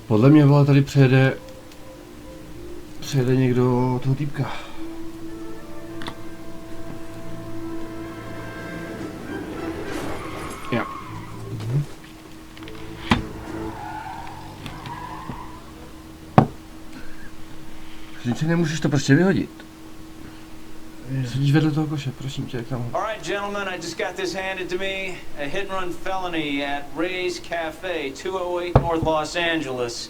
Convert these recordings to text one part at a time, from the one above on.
Podle mě, vole, tady přejede někdo toho týpka. Jo. Vždyť nemůžeš to prostě vyhodit. Sedíš vedle toho koše, prosím tě, jak tam. All right, gentlemen, I just got this handed to me. A hit and run felony at Ray's Cafe, 208 North Los Angeles.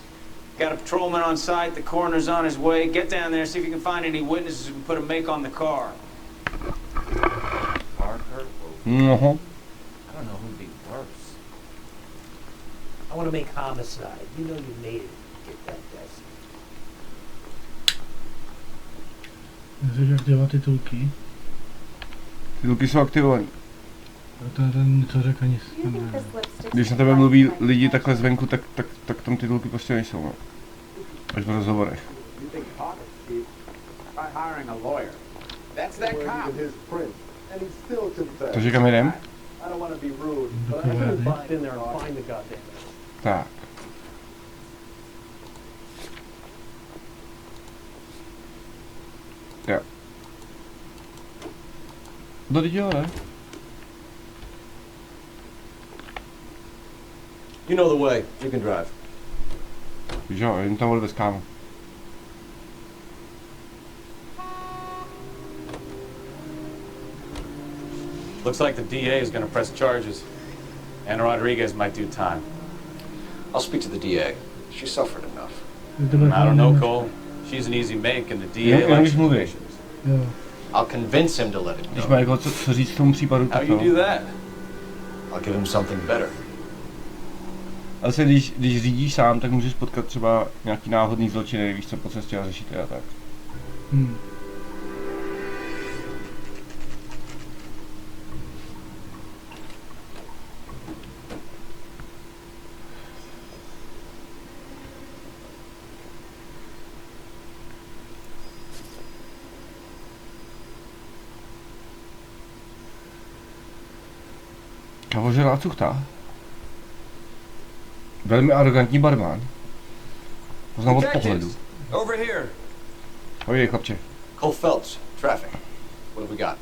Got a patrolman on site, the coroner's on his way. Get down there, see if you can find any witnesses who can put a make on the car. Parker? No. I don't know who'd be worse. I want to make homicide. You know you made it. Get that desk. Můžeš aktivovat titulky? Titulky jsou aktivovaný. Ten něco řekl nic. Když na tebe mluví lidi takhle zvenku, tak tam titulky prostě nejsou, no. Až v rozhovorech. Takže kam jdem? Tak. Jo. No teď jo, ne? You know the way. You can drive. Víš jo, jen tam odvez, kámo. Looks like the DA is gonna press charges. And Rodriguez might do time. I'll speak to the DA. She suffered enough. I don't know, Cole. She's an easy make in the DA Jenom když mluví. Jo. I'll convince him to let it Když go. má jako co říct k tomu případu, How tak you to. do that? I'll give him something better. Ale se když řídíš sám, tak můžeš potkat třeba nějaký náhodný zločiny, víš co, po cestě a řešit je a tak. Kavožerá cuchta. Velmi arrogantní barman. Poznám od pohledu. Over here. Ojej, chlapče. Cole Phelps, traffic. What have we got?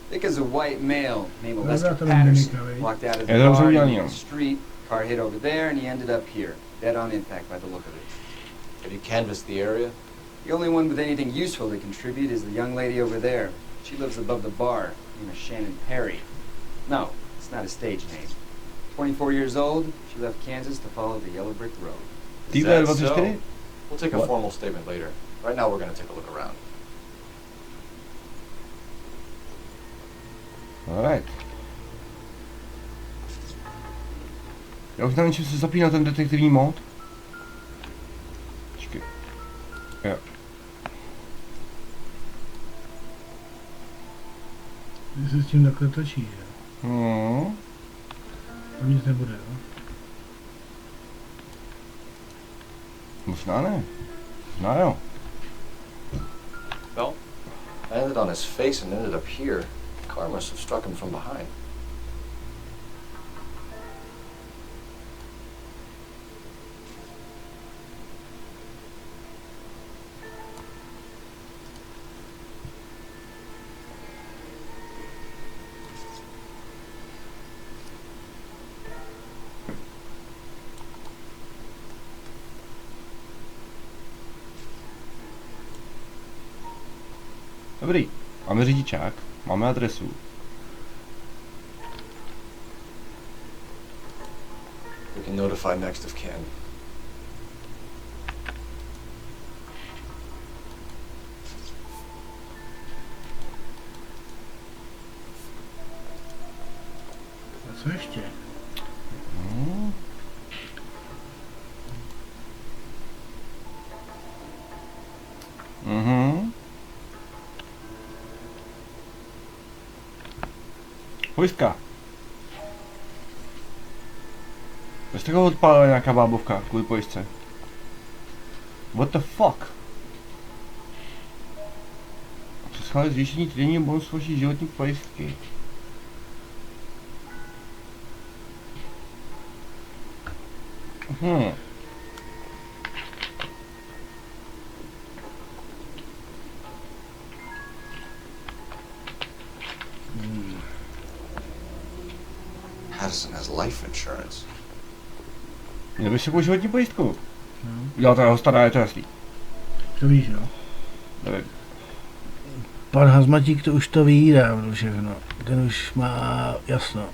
Think it's a white male named Dobra, Lester to Patterson. není Walked out of the Ja, dobrze bar udělaný, in jo. the street, car hit over there, and he ended up here. Dead on impact by the look of it. Have you canvassed the area? The only one with anything useful to contribute is the young lady over there. She lives above the bar, named Shannon Perry. No, it's not a stage name. 24 years old, she left Kansas to follow the yellow brick road. Is Týhle that 24? so? We'll take a What? formal statement later. Right now we're going to take a look around. Alright. Já už nevím, čím se zapíná ten detektivní mod. Počkej. Jo. Když se s tím takhle točí, že? Tam nic nebude, jo? Možná ne. Možná jo. Well, I landed on his face and ended up here. The car must have struck him from behind. Dobrý. Máme řidičák. Máme adresu. We can notify next of kin. A co ještě? Mhm. Pojistka. Bez toho odpálila nějaká bábovka kvůli pojistce. What the fuck? Přeschálit zvýšení týdenní bonus vaší životní pojistky. Patterson has life insurance. Měl by si koupit životní pojistku. No, Udělal to jeho stará, je to jasný. to víš, jo. Nevím. Pan Hazmatík to už to ví dávno všechno. Ten už má jasno.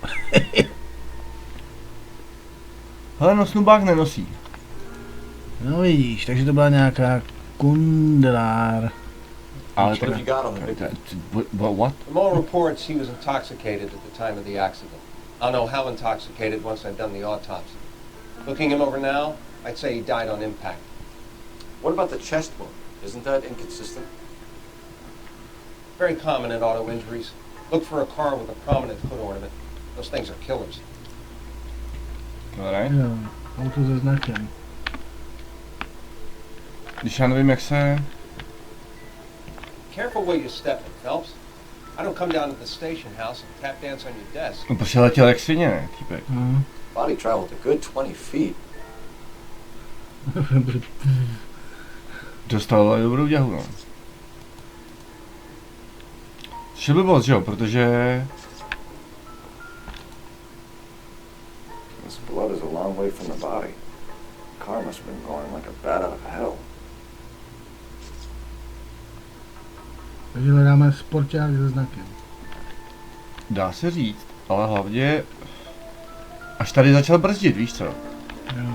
Hele, no snubák nenosí. No vidíš, takže to byla nějaká kundelár. Ale What have you got on the big What? From all reports, he was intoxicated at the time of the accident. I'll know how intoxicated once I've done the autopsy. Looking him over now, I'd say he died on impact. What about the chest wound? Isn't that inconsistent? Very common in auto injuries. Look for a car with a prominent foot ornament. Those things are killers. Alright. Jo, auto se znakem. Když já nevím, jak se... Careful where you step in, Phelps. I don't come down to the station house and tap dance on your desk. No prostě letěl jak svině, ne, týpek. No. Body traveled a good 20 feet. Dostal ale dobrou děhu, no. Což je blbost, že jo, protože... This blood is a long way from the body. Car must have been going like a bat out of hell. Takže hledáme sporták se znakem. Dá se říct, ale hlavně... Až tady začal brzdit, víš co? Jo.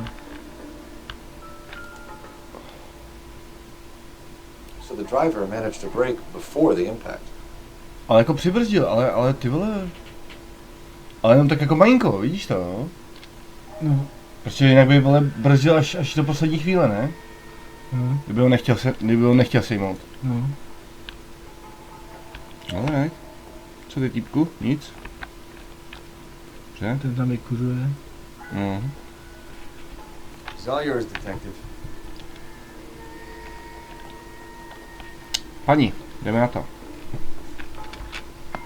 So the driver managed to brake before the impact. Ale jako přibrzdil, ale ty vole... Ale jenom tak jako malinko, vidíš to, no? No. Prostě jinak by vole brzdil až do poslední chvíle, ne? No. Kdyby ho nechtěl sejmout. No. Ale ne. Co ty týpku? Nic? Že? Ten tam vykuřuje. No. It's all yours, detective. Paní, jdeme na to.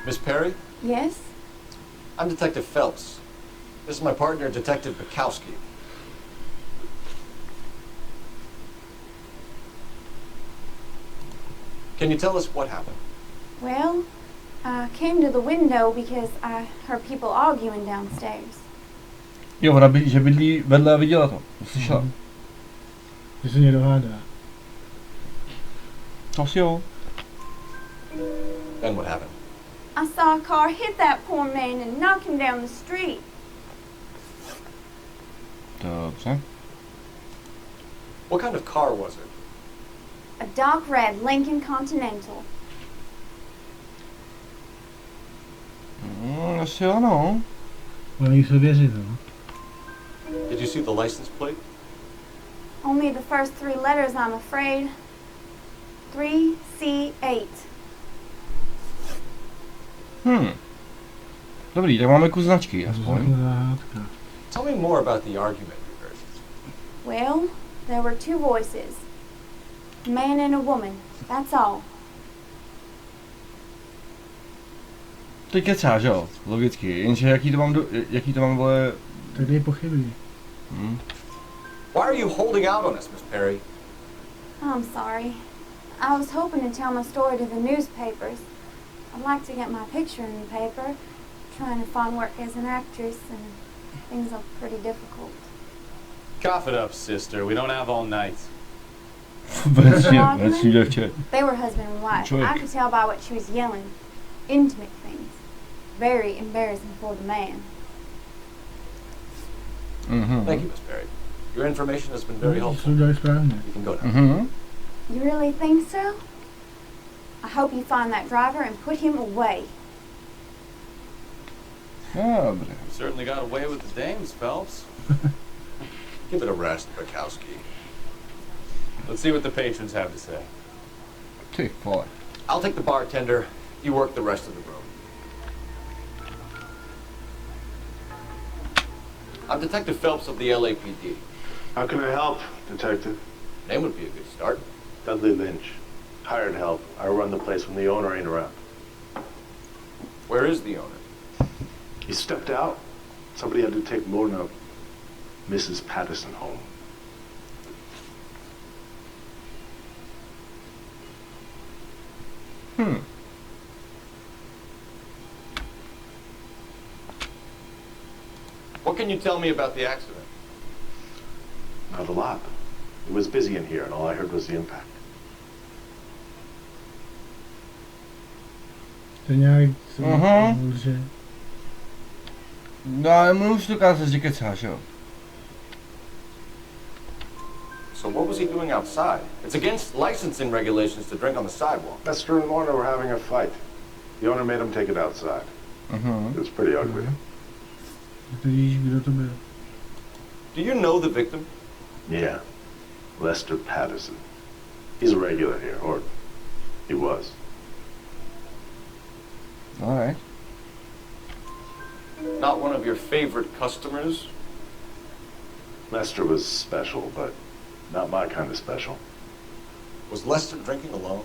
Miss Perry, Yes? I'm Detective Phelps. This is my partner, Detective Bukowski. Can you tell us what happened? Well, I came to the window because I heard people arguing downstairs. Jo, ona že bydlí vedle a viděla to. Slyšela. Že se někdo hádá. To asi jo. Then what happened? I saw a car hit that poor man and knock him down the street. Dobře. What kind of car was it? A dark red Lincoln Continental. Asi ano. Ale jí se věřit, no. Did you see the license plate? Only the first three letters, I'm afraid. 3C8. Dobrý, tak máme kus značky, To je aspoň. záhádka. Tell me more about the argument you heard. Well, there were two voices. A man and a woman. That's all. Teď kecáš, jo, logicky, jenže jaký to mám, vole... Tak dej pochybí. Why are you holding out on us, Miss Perry? I'm sorry. I was hoping to tell my story to the newspapers. I'd like to get my picture in the paper. Trying to find work as an actress and things are pretty difficult. Cough it up, sister. We don't have all night. Vnitřní děvče. They were husband and wife. Joy. I could tell by what she was yelling. Intimate things. Very embarrassing for the man. Thank you, Miss Perry. Your information has been very To helpful. udělali správně. You can go now. You really think so? I hope you find that driver and put him away. Dobře. You certainly got away with the dames, Phelps. Give it a rest, Bukowski. Let's see what the patrons have to say. Ty vole. I'll take the bartender. You work the rest of the room. I'm Detective Phelps of the LAPD. How can I help, Detective? Name would be a good start. Dudley Lynch. Hired help. I run the place when the owner ain't around. Where is the owner? He stepped out. Somebody had to take Mona, Mrs. Patterson, home. What can you tell me about the accident? Not a lot. It was busy in here, and all I heard was the impact. To nějak Aha. že... No ale mluvíš dokázat, že kecáš, jo? So what was he doing outside? It's against licensing regulations to drink on the sidewalk. Lester and Lorna were having a fight. The owner made him take it outside. It was pretty ugly. Ty víš, kdo to byl. Do you know the victim? Yeah. Lester Patterson. He's a regular here, or he was. Alright. Not one of your favorite customers? Lester was special, but not my kind of special. Was Lester drinking alone?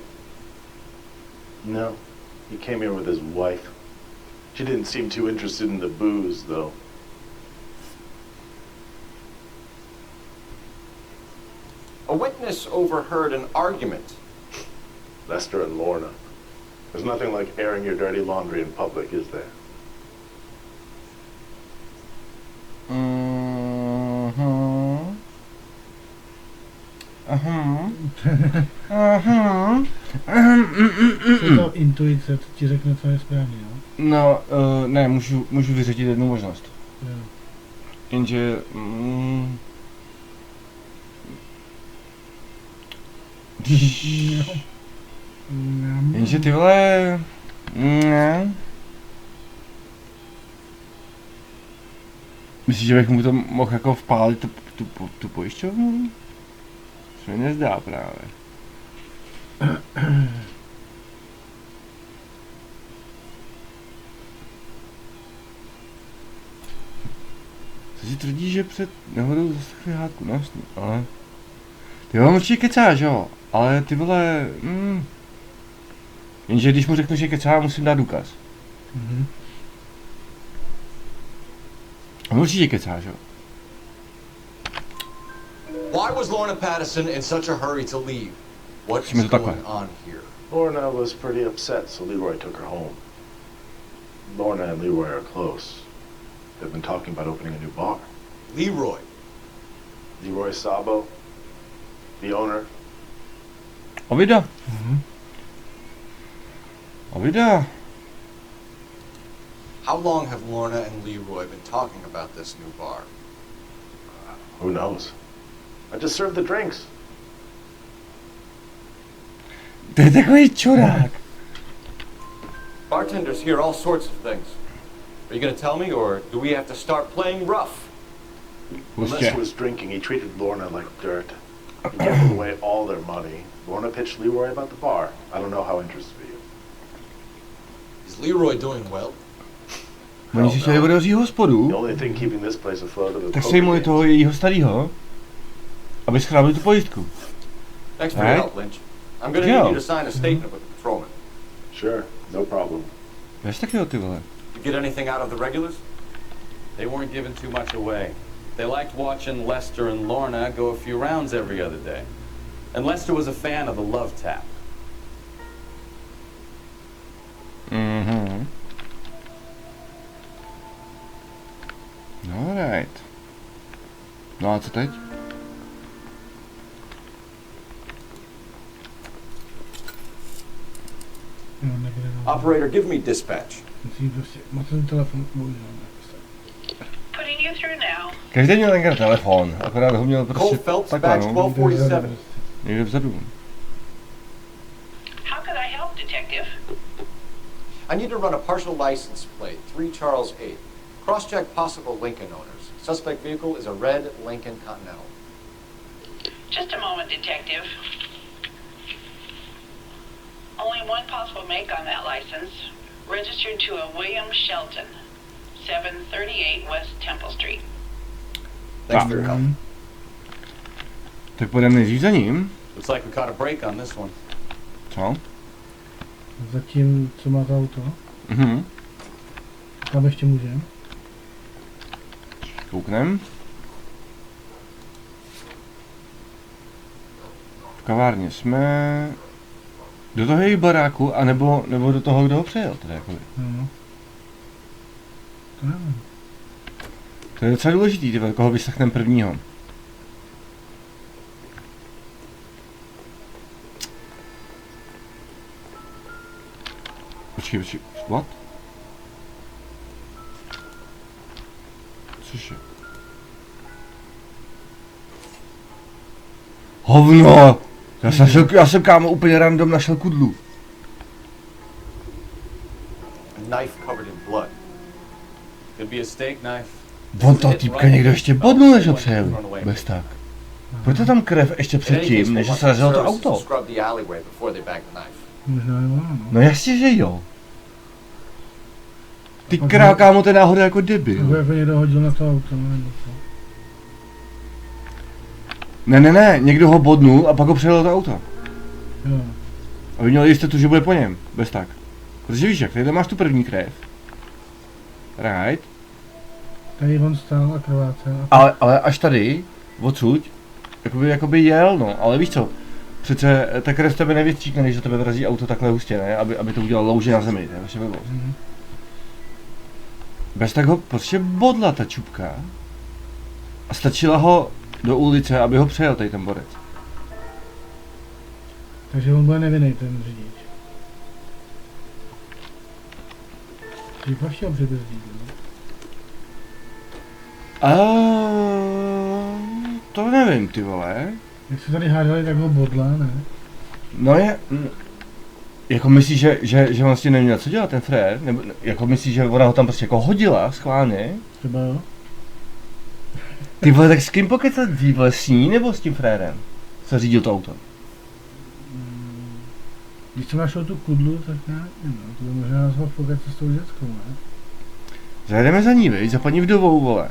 No. He came here with his wife. She didn't seem too interested in the booze, though. A witness overheard an argument. Lester and Lorna. There's nothing like airing your dirty laundry in public, is there? Co to intuice, to ti řekne, co je správně, jo? No, ne, můžu vyřešit jednu možnost. Jo. Jenže... Jenže ty vole... Ne. Myslíš, že bych mu to mohl jako vpálit tu pojišťovnu? To mi nezdá právě. Co si tvrdí, že před nehodou zaslechli hádku, no jasný, ale... Ty vám určitě kecáš, jo, ale ty vole... Jenže když mu řeknu, že kecá, musím dát důkaz. On určitě kecáš, jo. Why was Lorna Patterson in such a hurry to leave? What Musíme is to going takhle. on here? Lorna was pretty upset, so Leroy took her home. Lorna and Leroy are close. They've been talking about opening a new bar. Leroy. Leroy Sabo, the owner. Ovida. Ovida. How long have Lorna and Leroy been talking about this new bar? Who knows? I just served the drinks. To je takový čurák. Bartenders hear all sorts of things. Are you going to tell me, or do we have to start playing rough? When Lester was drinking, he treated Lorna like dirt. He gambled away all their money. Lorna pitched Leroy about the bar. I don't know how interested are you. Is Leroy doing well? Oni si chtěli otevřít The hospodu, only thing keeping this place afloat are the tak poker sejmuli games. toho jejího starýho, aby schrávili tu pojistku. Thanks for your Right. help, Lynch. I'm going to need you to sign a statement with the patrolman. Sure, no problem. Víš taky o ty vole. You get anything out of the regulars? They weren't giving too much away. They liked watching Lester and Lorna go a few rounds every other day. And Lester was a fan of the Love Tap. Alright. No a co teď? Jo, někde na... Operator, give me dispatch. Musí prostě... Máte ten telefon, bohužel. Putting you through now. Každý měl tenkrát telefon, akorát ho měl prostě Cole Phelps, takhle, badge no. 1247. Někde vzadu. How could I help, Detective? I need to run a partial license plate, 3 Charles 8. Cross-check possible Lincoln owners. Suspect vehicle is a red Lincoln Continental. Just a moment, Detective. Only one possible make on that license. Registered to a William Shelton, 738 West Temple Street. Thanks for your help. Tak půjdeme nejdřív za ním. Looks like we caught a break on this one. Co? Zatím, co má to auto? Tam ještě můžem. Kouknem. V kavárně jsme... Do toho její baráku, anebo do toho, kdo ho přejel, teda jakoby. No. To nevím. To je docela důležitý, ty koho vyslechnem prvního. Počkej, what? Cože? Hovno! Já jsem kámo úplně random našel kudlu. A knife covered in blood. Could be a steak knife. On toho týpka někdo ještě bodnul, než ho přejeli. Bez tak. Proč je tam krev ještě předtím, než se srazilo to auto? Možná jo, no. No jasně, že jo. Ty kámo, to je náhoda jako debil. Nebo jako někdo hodil na to auto, no nebo to. Ne, někdo ho bodnul a pak ho přejelo to auto. Jo. A vy měli jistotu, že bude po něm, bez tak. Protože víš jak, tady máš tu první krev. Right. Tady on stál a krvácel. Ale až tady, odsud, jakoby jel, no, ale víš co, přece ta krev tebe nevystříkne, když do tebe vrazí auto takhle hustě, ne, aby to udělalo louže na zemi, to je vaše blbost. Bez tak ho prostě bodla ta čupka a stačila ho do ulice, aby ho přejel tady ten borec. Takže on bude nevinný, ten řidič. Že fakt chtěl předjezdit, no? To nevím, ty vole. Jak se tady hádali, tak ho bodla, ne? No je... Jako myslíš, že on s tím neměl co dělat, ten frér? Nebo jako myslíš, že ona ho tam prostě jako hodila schválně? Třeba jo. Ty vole, tak s kým pokecat dřív, vole, s ní nebo s tím frérem? Co řídil to auto? Když jsem našel tu kudlu, tak nějak, no, to by možná nazval pokecat s tou dětskou, ne? Zajedeme za ní, viď? Za paní vdovou, vole.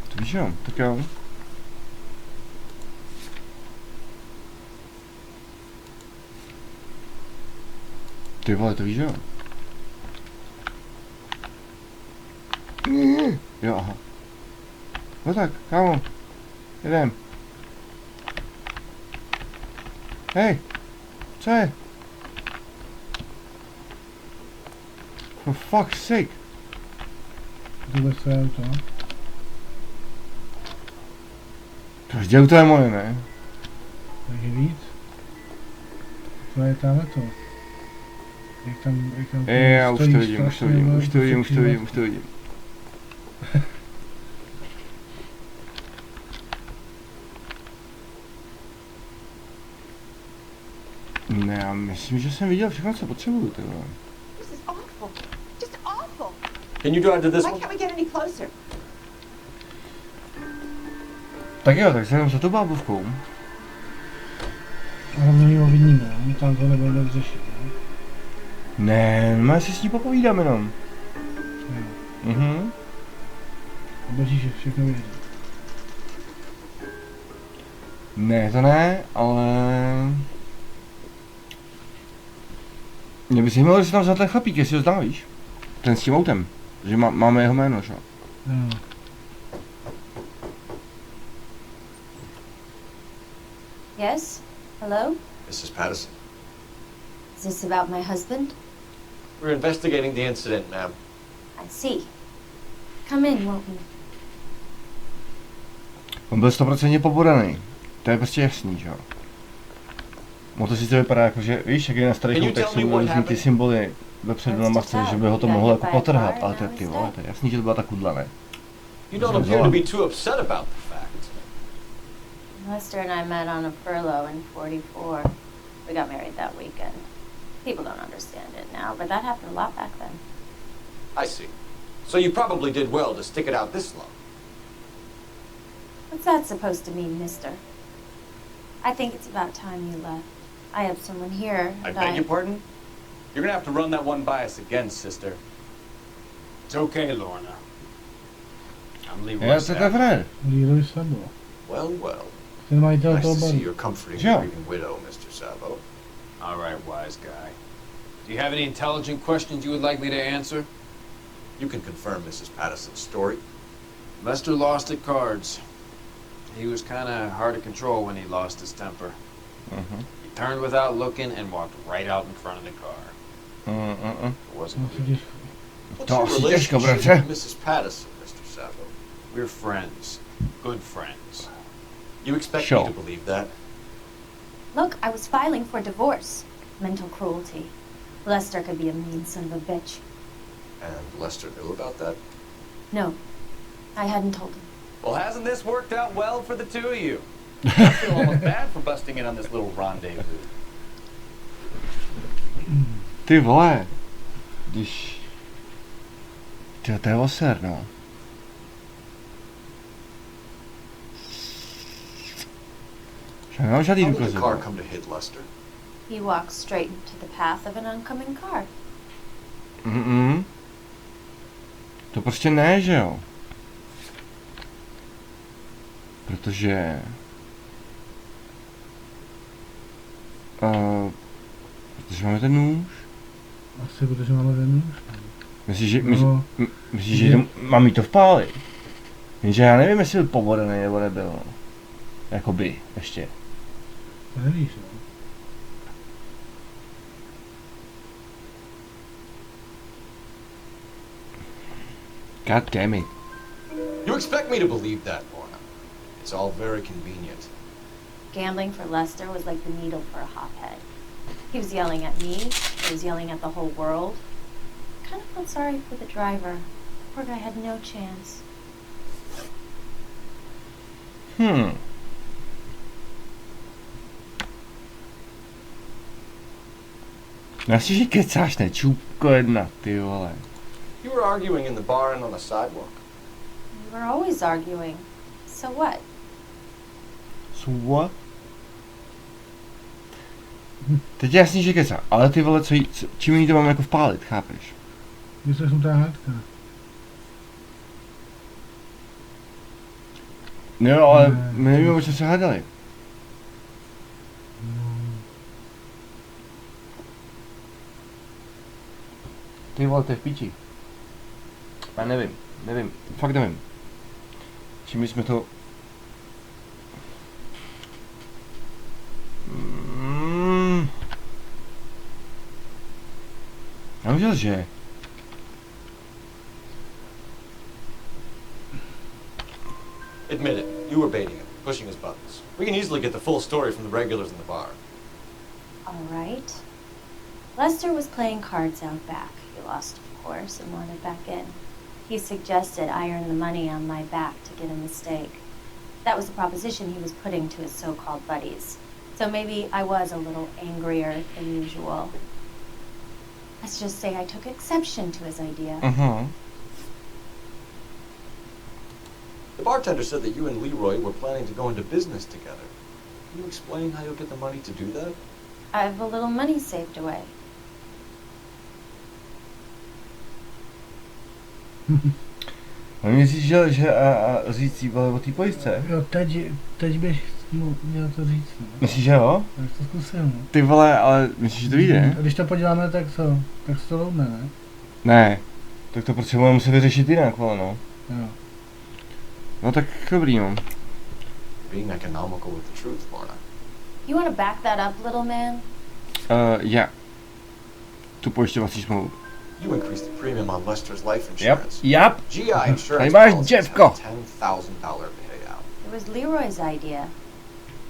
To víš jo, tak jo. Ty vole, to víš jo. Jo, aha. No tak, kámo. Jedem. Hej. Co je? For fuck's sake. To bude své auto, no? Každé auto je moje, ne? Takže víc. To je tamhle to. Jak tam Já už to stojíš vidím, strašně, už to vidím. Ne, já myslím, že jsem viděl všechno, co potřebuju, ty vole. This is awful. Just awful. Can you drive to this Why one? can't we get any closer? Tak jo, tak se jenom za tou bábovkou. Ale my ho vidíme, no? My tam to nebudeme řešit, ne? Ne, my si s ní popovídáme jenom. Jo. Mhm. A boží, že všechno věří. Ne, to ne, ale... Mě by si mělo, že se tam za ten chlapík, jestli ho znáš. Ten s tím autem. Že máme jeho jméno, že? Jo. Yes? Hello? Mrs. Patterson. Is this about my husband? We're investigating the incident, ma'am. I see. Come in, won't you? On byl 100% pobodaný. To je prostě jasný, že jo. No to sice vypadá jako, že víš, jak je na starých autech jsou různý ty symboly vepředu na masce, že by ho to mohlo jako potrhat, ale ty vole, to je jasný, že to byla ta kudla, ne? You don't appear to be too upset about the fact. Lester and I met on a furlough in 44. We got married that weekend. People don't understand it now, but that happened a lot back then. I see. So you probably did well to stick it out this long. What's that supposed to mean, mister? I think it's about time you left. I have someone here. I beg your pardon? You're gonna have to run that one by us again, sister. It's okay, Lorna. I'm Leroy. Já se Fred. Leroy Sabo. Well. Ten majitel Nice toho to see baru. you're comforting Sure. a grieving widow, Mr. Sabo. All right, wise guy. Do you have any intelligent questions you would like me to answer? You can confirm Mrs. Patterson's story. Lester lost at cards. He was kind of hard to control when he lost his temper. He turned without looking and walked right out in front of the car. It wasn't good. What's To your asi těžko, relationship bratře. with Mrs. Patterson, Mr. Sabo? We're friends. Good friends. You expect Sure. me to believe that? Look, I was filing for divorce. Mental cruelty. Lester could be a mean son of a bitch. And Lester knew about that? No, I hadn't told him. Well, hasn't this worked out well for the two of you? I feel almost bad for busting in on this little rendezvous. Ty vole, když... Tyjo, to je oser, no. Že nemám žádný How did důkazy. the car come to hit Lester? He walked straight into the path of an oncoming car. To prostě ne, že jo? Protože... protože máme ten nůž. Asi protože máme ten nůž. Myslíš, že, No, myslíš, že mám jí to vpálit? Jenže já nevím, jestli byl povodený nebo nebyl. Jakoby, ještě. to nevíš, no. God damn it. You expect me to believe that, Lorna? It's all very convenient. Gambling for Lester was like the needle for a hothead. He was yelling at me, he was yelling at the whole world. I kind of felt sorry for the driver. Poor guy had no chance. Asi, že kecáš, ne? Čůpko jedna, ty vole. You were arguing in the bar and on the sidewalk. We were always arguing. So what? So what? Teď je jasný, že kecá, ale ty vole, čím jí to mám jako vpálit, chápeš? Je to smutná hádka. No jo, ale my nevíme, o čem se hádali. Ty vole, to je v píči. Já nevím, fakt nevím. Čím jsme to... Já viděl, že... Admit it. You were baiting him, pushing his buttons. We can easily get the full story from the regulars in the bar. All right. Lester was playing cards out back. He lost, of course, and wanted back in. He suggested I earn the money on my back to get a mistake. That was the proposition he was putting to his so-called buddies. So maybe I was a little angrier than usual. Let's just say I took exception to his idea. The bartender said that you and Leroy were planning to go into business together. Can you explain how you'll get the money to do that? I have a little money saved away. On myslíš, že říct jí o té pojistce? Jo, teď bych mu měl to říct, no. Myslíš, že jo? Tak to zkusil, no. Ty vole, ale myslíš, že to vyjde? A když to podíváme, tak co? Tak se to loudne, ne? Ne, tak to potřebujeme muset vyřešit jinak, vole, no. Jo. No tak dobrý, no. Being economical with the truth, Lorna. You want to back that up, little man? Já. Tu pojišťovací smlouvu. You increased the premium on Lester's life insurance. Yep. GI insurance Tady máš policies děvko. have a $10,000 payout. It was Leroy's idea.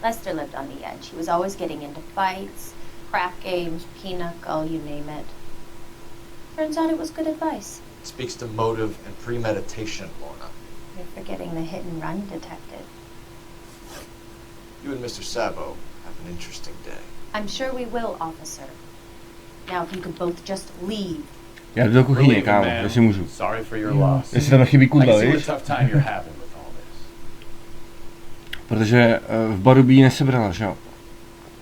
Lester lived on the edge. He was always getting into fights, crack games, pinochle, you name it. Turns out it was good advice. Speaks to motive and premeditation, Lorna. You're forgetting the hit and run detective. You and Mr. Sabo have an interesting day. I'm sure we will, officer. Now, if you could both just leave. Já jdu do kuchyně, kámo, jestli můžu. Sorry for your loss. Jestli tam chybí kudla, víš? Protože v baru by jí nesebrala, že jo?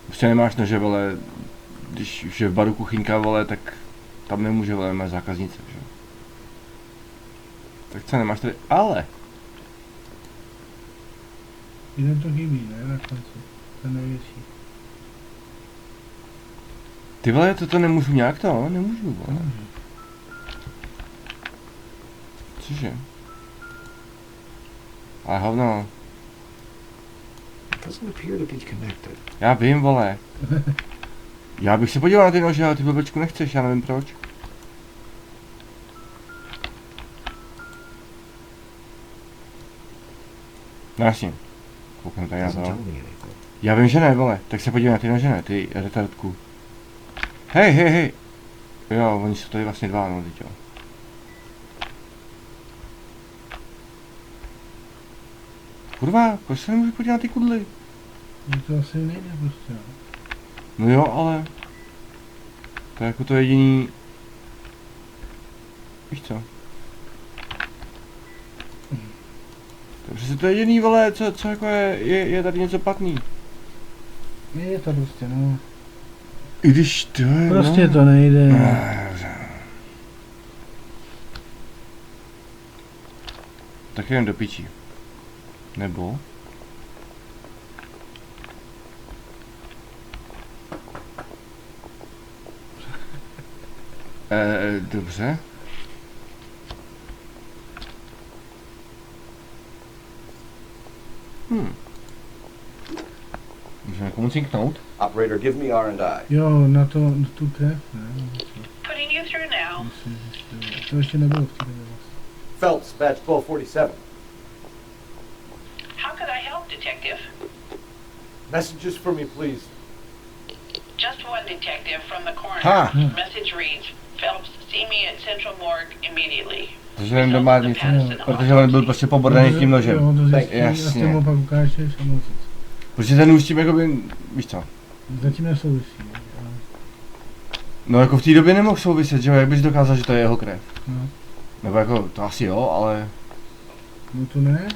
Prostě nemáš nože, vole, když už je v baru kuchyňka, vole, tak tam nemůže, vole, máš zákaznice, že jo? Tak co, nemáš tady, ale... Jeden to chybí, ne, na konci. Ten největší. Ty vole, to nemůžu nějak to, nemůžu, vole. Cože? Ale hovno. Já vím, vole. Já bych se podíval na ty nože, ale ty blbečku nechceš, já nevím proč. No jasně. Koukám tady na to. Já vím, že ne, vole. Tak se podívej na ty nože, ne, ty retardku. Hej. Jo, oni jsou tady vlastně dva, no, teď jo. Kurva, proč se nemůžu podívat na ty kudly? To asi nejde prostě. No jo, ale... To je jako to jediný... Víš co? To je přesně to jediný, vole, co jako je tady něco platný. Je to prostě, no. I když to je, prostě no. To nejde. Tak jdem do piči. Nebo? Dobře. Můžeme komu cinknout? Operator, give me R&I. Jo, na tu krev, ne? Putting you through now. To ještě nebylo v té době. Phelps, badge 1247. How could I help, Detective? Messages for me, please. Just one detective from the coroner. Ha. Message reads, Phelps, see me at Central Morgue immediately. Takže jdem do márnice, protože on byl prostě pobordaný tím nožem. Jo, to zjistí, jasně. a s tím pak ukážeš a moc. Protože ten už tím jakoby, víš co? Zatím nesouvisí. No jako v té době nemohl souviset, že jo, jak bys dokázal, že to je jeho krev? No. Nebo jako, to asi jo, ale... No to ne?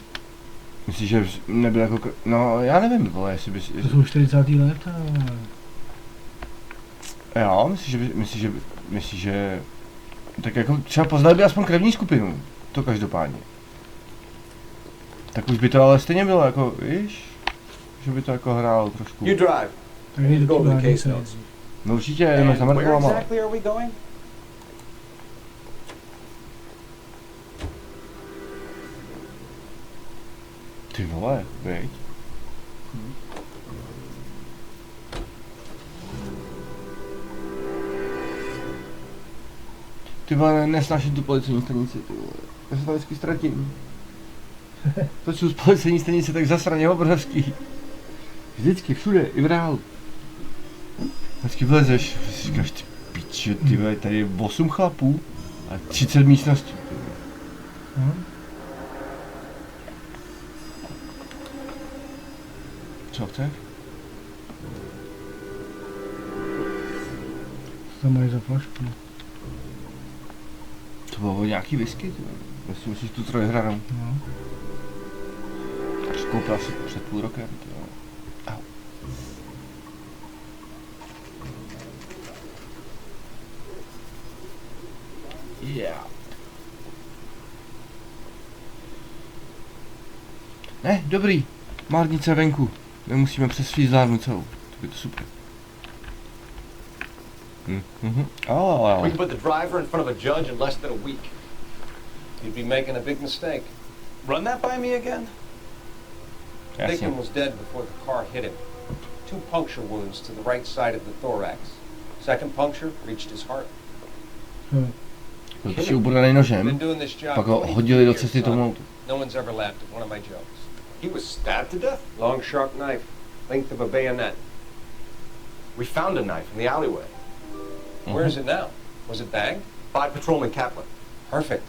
Myslíš, že nebyl jako, no já nevím, vole, jestli bys... To jsou 40. léta. Jo, myslíš, že... Tak jako třeba poznal by aspoň krevní skupinu, to každopádně. Tak už by to ale stejně bylo jako, víš, že by to jako hrálo trošku. You drive. Tak jde do case notes. No určitě, jdeme za mrtvolama. Exactly are we going? Ty vole, veď. Ty vole, nesnáším tu policejní stanici, ty vole. Já se tam vždycky ztratím. To jsou z policejní stanice tak zasraně obrovský. Vždycky, všude, i v reálu. Vždycky vlezeš, si říkáš, ty piče, ty vole, tady je 8 chlapů a 30 místností. Co chceš? Co tam mají za flašku? To bylo nějaký whisky, ty vole. Myslíš tu trojhranou. No. Koupil asi před půl rokem, ty vole. Au. Yeah. Ne, dobrý. Márnice venku. Nemusíme přes svý zvládnout celou. To by to super. We can put the driver in front of a judge in less than a week. You'd be making a big mistake. Run that by me again? The victim was dead before the car hit him. 2 puncture wounds to the right side of the thorax. Second puncture reached his heart. Protože ubodaný nožem, pak ho hodili do cesty tomu autu. No one's ever laughed at one of my jokes. He was stabbed to death? Long sharp knife, length of a bayonet. We found a knife in the alleyway. Where is it now? Was it bagged? By Patrolman Kaplan. Perfect.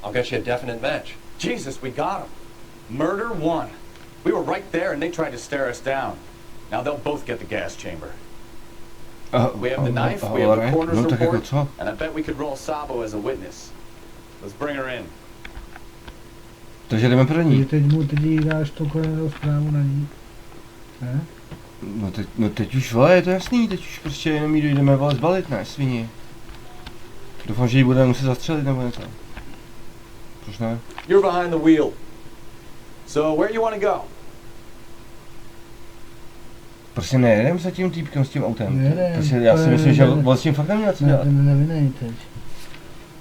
I'll get you a definite match. Jesus, we got him. Murder 1. We were right there and they tried to stare us down. Now they'll both get the gas chamber. We have the knife, we have the coroner's report, and I bet we could roll Sabo as a witness. Let's bring her in. Takže jdeme první. Teď jí dáš tu korenou zprávu na ní. Ne? No teď už, vole, je to jasný, teď už prostě jenom jí dojdeme, vole, zbalit, ne, svině. Doufám, že ji budeme muset zastřelit nebo něco. Proč ne? You're behind the wheel. So where you want to go? Prostě nejedem za tím týpkem s tím autem. Nejedem. Prostě já si myslím, že on s tím fakt neměl co dělat. Nevinnej teď.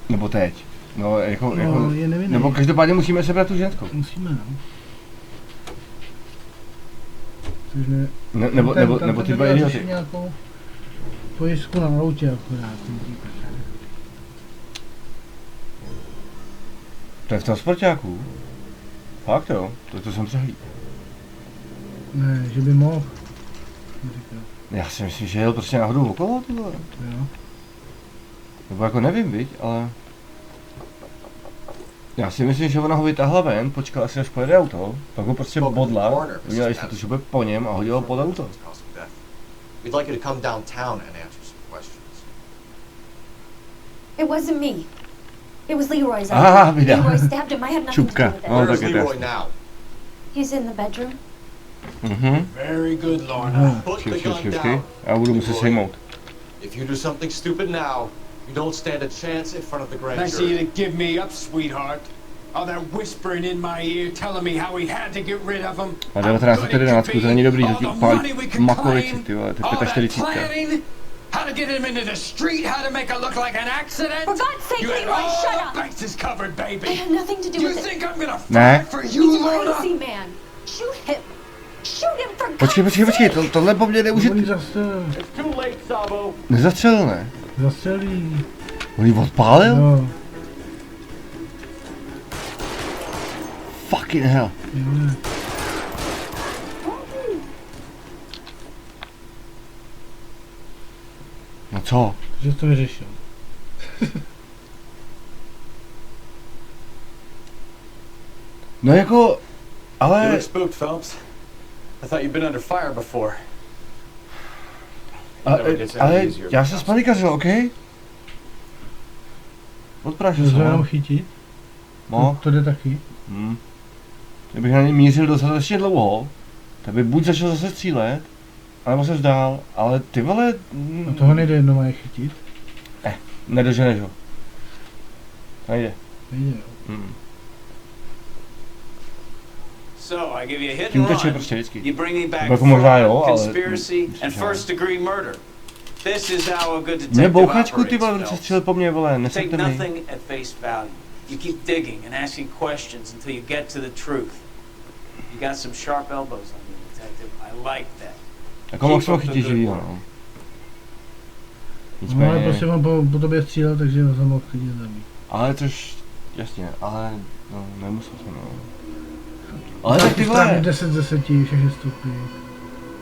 Nebo teď. No, jako, je nevinnej. Nebo každopádně musíme sebrat tu ženskou. Musíme, no. Nebo ty dva idioty. Nějakou pojistku na autě akorát. To je v tom sportáku? Fakt jo, to jsem přehlíd. Ne, že by mohl. Já si myslím, že jel prostě náhodou okolo tohle. Jo. Nebo jako nevím, viď, ale... Já si myslím, že ona ho vytáhla ven, počkala si, až pojede auto, pak ho prostě bodla, udělala jistotu, že bude po něm a hodila ho pod auto. We'd like you to come downtown and answer some questions. It wasn't me. It was Leroy's. Leroy stabbed him. I had nothing to do with it. Where's Leroy now? He's in the bedroom. Very good, Lorna. Put the gun down. Já budu muset sejmout. If you do something stupid now, you don't stand a chance in front of the grand Nice of jury. you to give me up, sweetheart. All that whispering in my ear, telling me how he had to get rid of him. A 1911, to není dobrý, to ti upálí makovici, ty vole, to je 45. How to get him into the street, how to make it look like an accident. For God's sake, You had Leroy, all shut the up! bases covered, baby. I had nothing to do You with it. think I'm gonna Ne. fight for you, He's a Lorna? crazy man. Shoot him! Shoot him for God's Počkej, tohle po mně neužit. On jí zastřelil. It's too late, Sabo. Nezastřelil, ne? Zastřelí. On jí odpálil? No. Fucking hell. Jo. No co? Že to vyřešil. No jako, ale... You look spooked, Phelps. I thought you'd been under fire before. Ale já se spanikařil, OK? Odprášil Můžu jsem jenom ho. chytit? No. To jde taky. Kdybych na něj mířil dostatečně dlouho, tak by buď začal zase střílet, anebo se vzdál, ale ty vole... No toho nejde jednou je chytit. Nedoženeš ho. Nejde. Nejde, jo. So I give you a hit Tím and teče run. prostě vždycky. You bring me back Jako možná jo, fraud, ale... conspiracy, and first degree murder. This is how a good Mě detective bouchačku ty vole, operates, se střelil po mně, vole, Take nesekte mi. nothing at face value. You keep digging and asking questions until you get to the truth. You got some sharp elbows on you, detective. I like that. Jako mohl jsem ho chytit živý, no. No ale prostě on po tobě střílel, takže ho mohl chytit zabít. Ale což, jasně, ale no, nemusel jsem, no. Ale tak ty vole. 10 z 10, všechny stupy.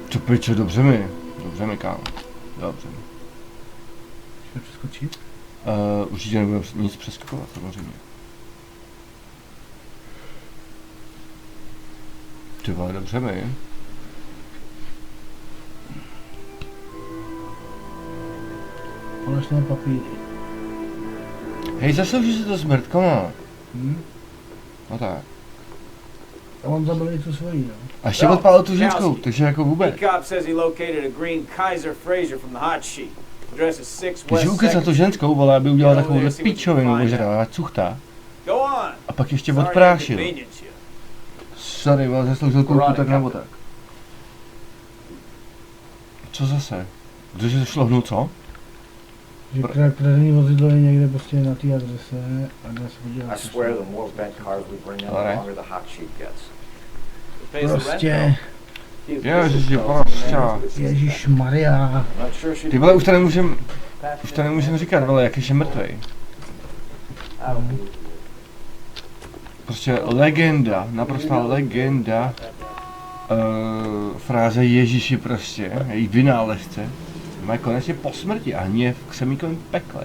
Co piče, dobře mi, kámo. Dobře mi. Chtěl přeskočit? Určitě nebudu nic přeskakovat, samozřejmě. Ty vole, dobře mi. Falešné papíry. Hej, zaslouží si to smrt, koma. No tak. A on zabil i tu svojí, no. A ještě odpálil tu ženskou, takže jako vůbec. The cop says he located a green Kaiser Fraser from the hot sheet. Address is 6 Když West ukecal tu 2nd. ženskou, vole, aby udělal takovouhle píčovinu, ožrala, cuchta. Go on. A pak ještě Sorry to odprášil. inconvenience you. Sorry, vole, zasloužil kulku tak nebo tak. Co zase? Protože to šlo hnu, co? Že kradený vozidlo je někde prostě na té adrese a dá se podívat. I swear the more bent cars we bring in, the longer the hot sheet gets. Prostě. Ježišmarja. Ty vole, už to nemůžem říkat, vole, jak je mrtvej. Prostě legenda, naprostá legenda. Fráze Ježíši prostě, její vynálezce. Má konečně po smrti a hněv k semíkovým pekle.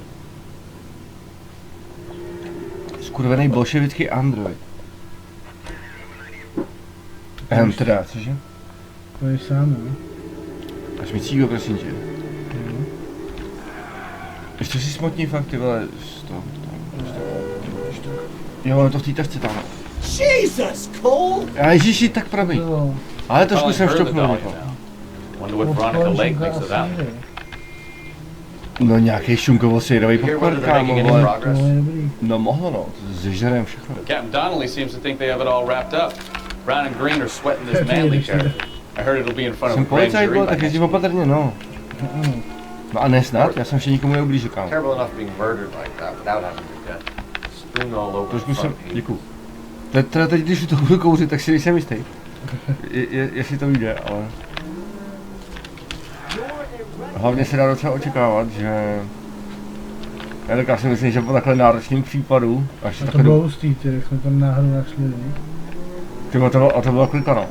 Skurvený bolševický android. Teda, cože? To je sám, no. Až mi cígo, prosím tě. Ještě si smutný fakt, ty vole, Jo, je to v té tašce tam. Jesus, Cole! A ježiši, tak promiň. Ale trošku jsem šťoknul někoho. No nějaký šunkovo-sejrový popcorn, kámo, vole. No mohlo no, zežerem všechno. Captain Donnelly seems to think they have it all wrapped up. Brown and Green are sweating this manly character. I heard it'll be in front of Jsem a grand policajt, jury vole, by tak next jezdím week. opatrně, no. No a ne snad, já jsem ještě nikomu neublížil, kámo. Terrible enough being murdered like that without having your death. Strewn all over the Trošku jsem, front page. děkuju. Teda teď, když to budu kouřit, tak si nejsem jistý. Jestli to vyjde, ale... Hlavně se dá docela očekávat, že... Já si myslím, že po takhle náročným případu... Až a to bylo hustý, jak jsme tam náhodou našli, ne? Tyba, to bylo klikanou.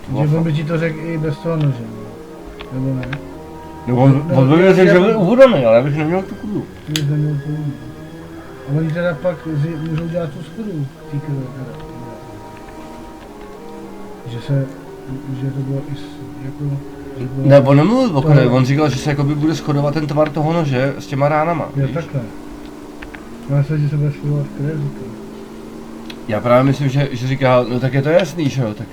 Že on by ti to řekl i bez toho nože, nebo ne? No on by mi řekl, že byl uvodaný, ale já bych neměl tu kudu. Ty bys neměl tu kudu. A oni teda pak můžou dělat tu skudu, ty krve teda. Že to bylo i jako... Ne, on nemluvil o krvi, on říkal, že se jakoby bude shodovat ten tvar toho nože s těma ránama. Jo, takhle. Já myslím, že se bude shodovat krev, říkal. Já právě myslím, že říká, no tak je to jasný, že jo, tak...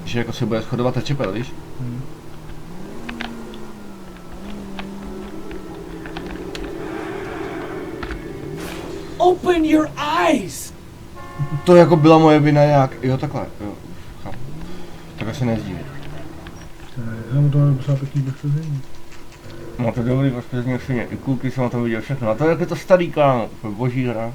Že jako se bude shodovat ta čepel, víš? Open your eyes! To jako byla moje vina jak, jo takhle, jo, chápu. Tak asi nejezdí. No to je docela pěkný poškození. Má to dobrý poškození všechny, i kulky jsem na tom viděl všechno, a to jak je to starý kámo, boží hra.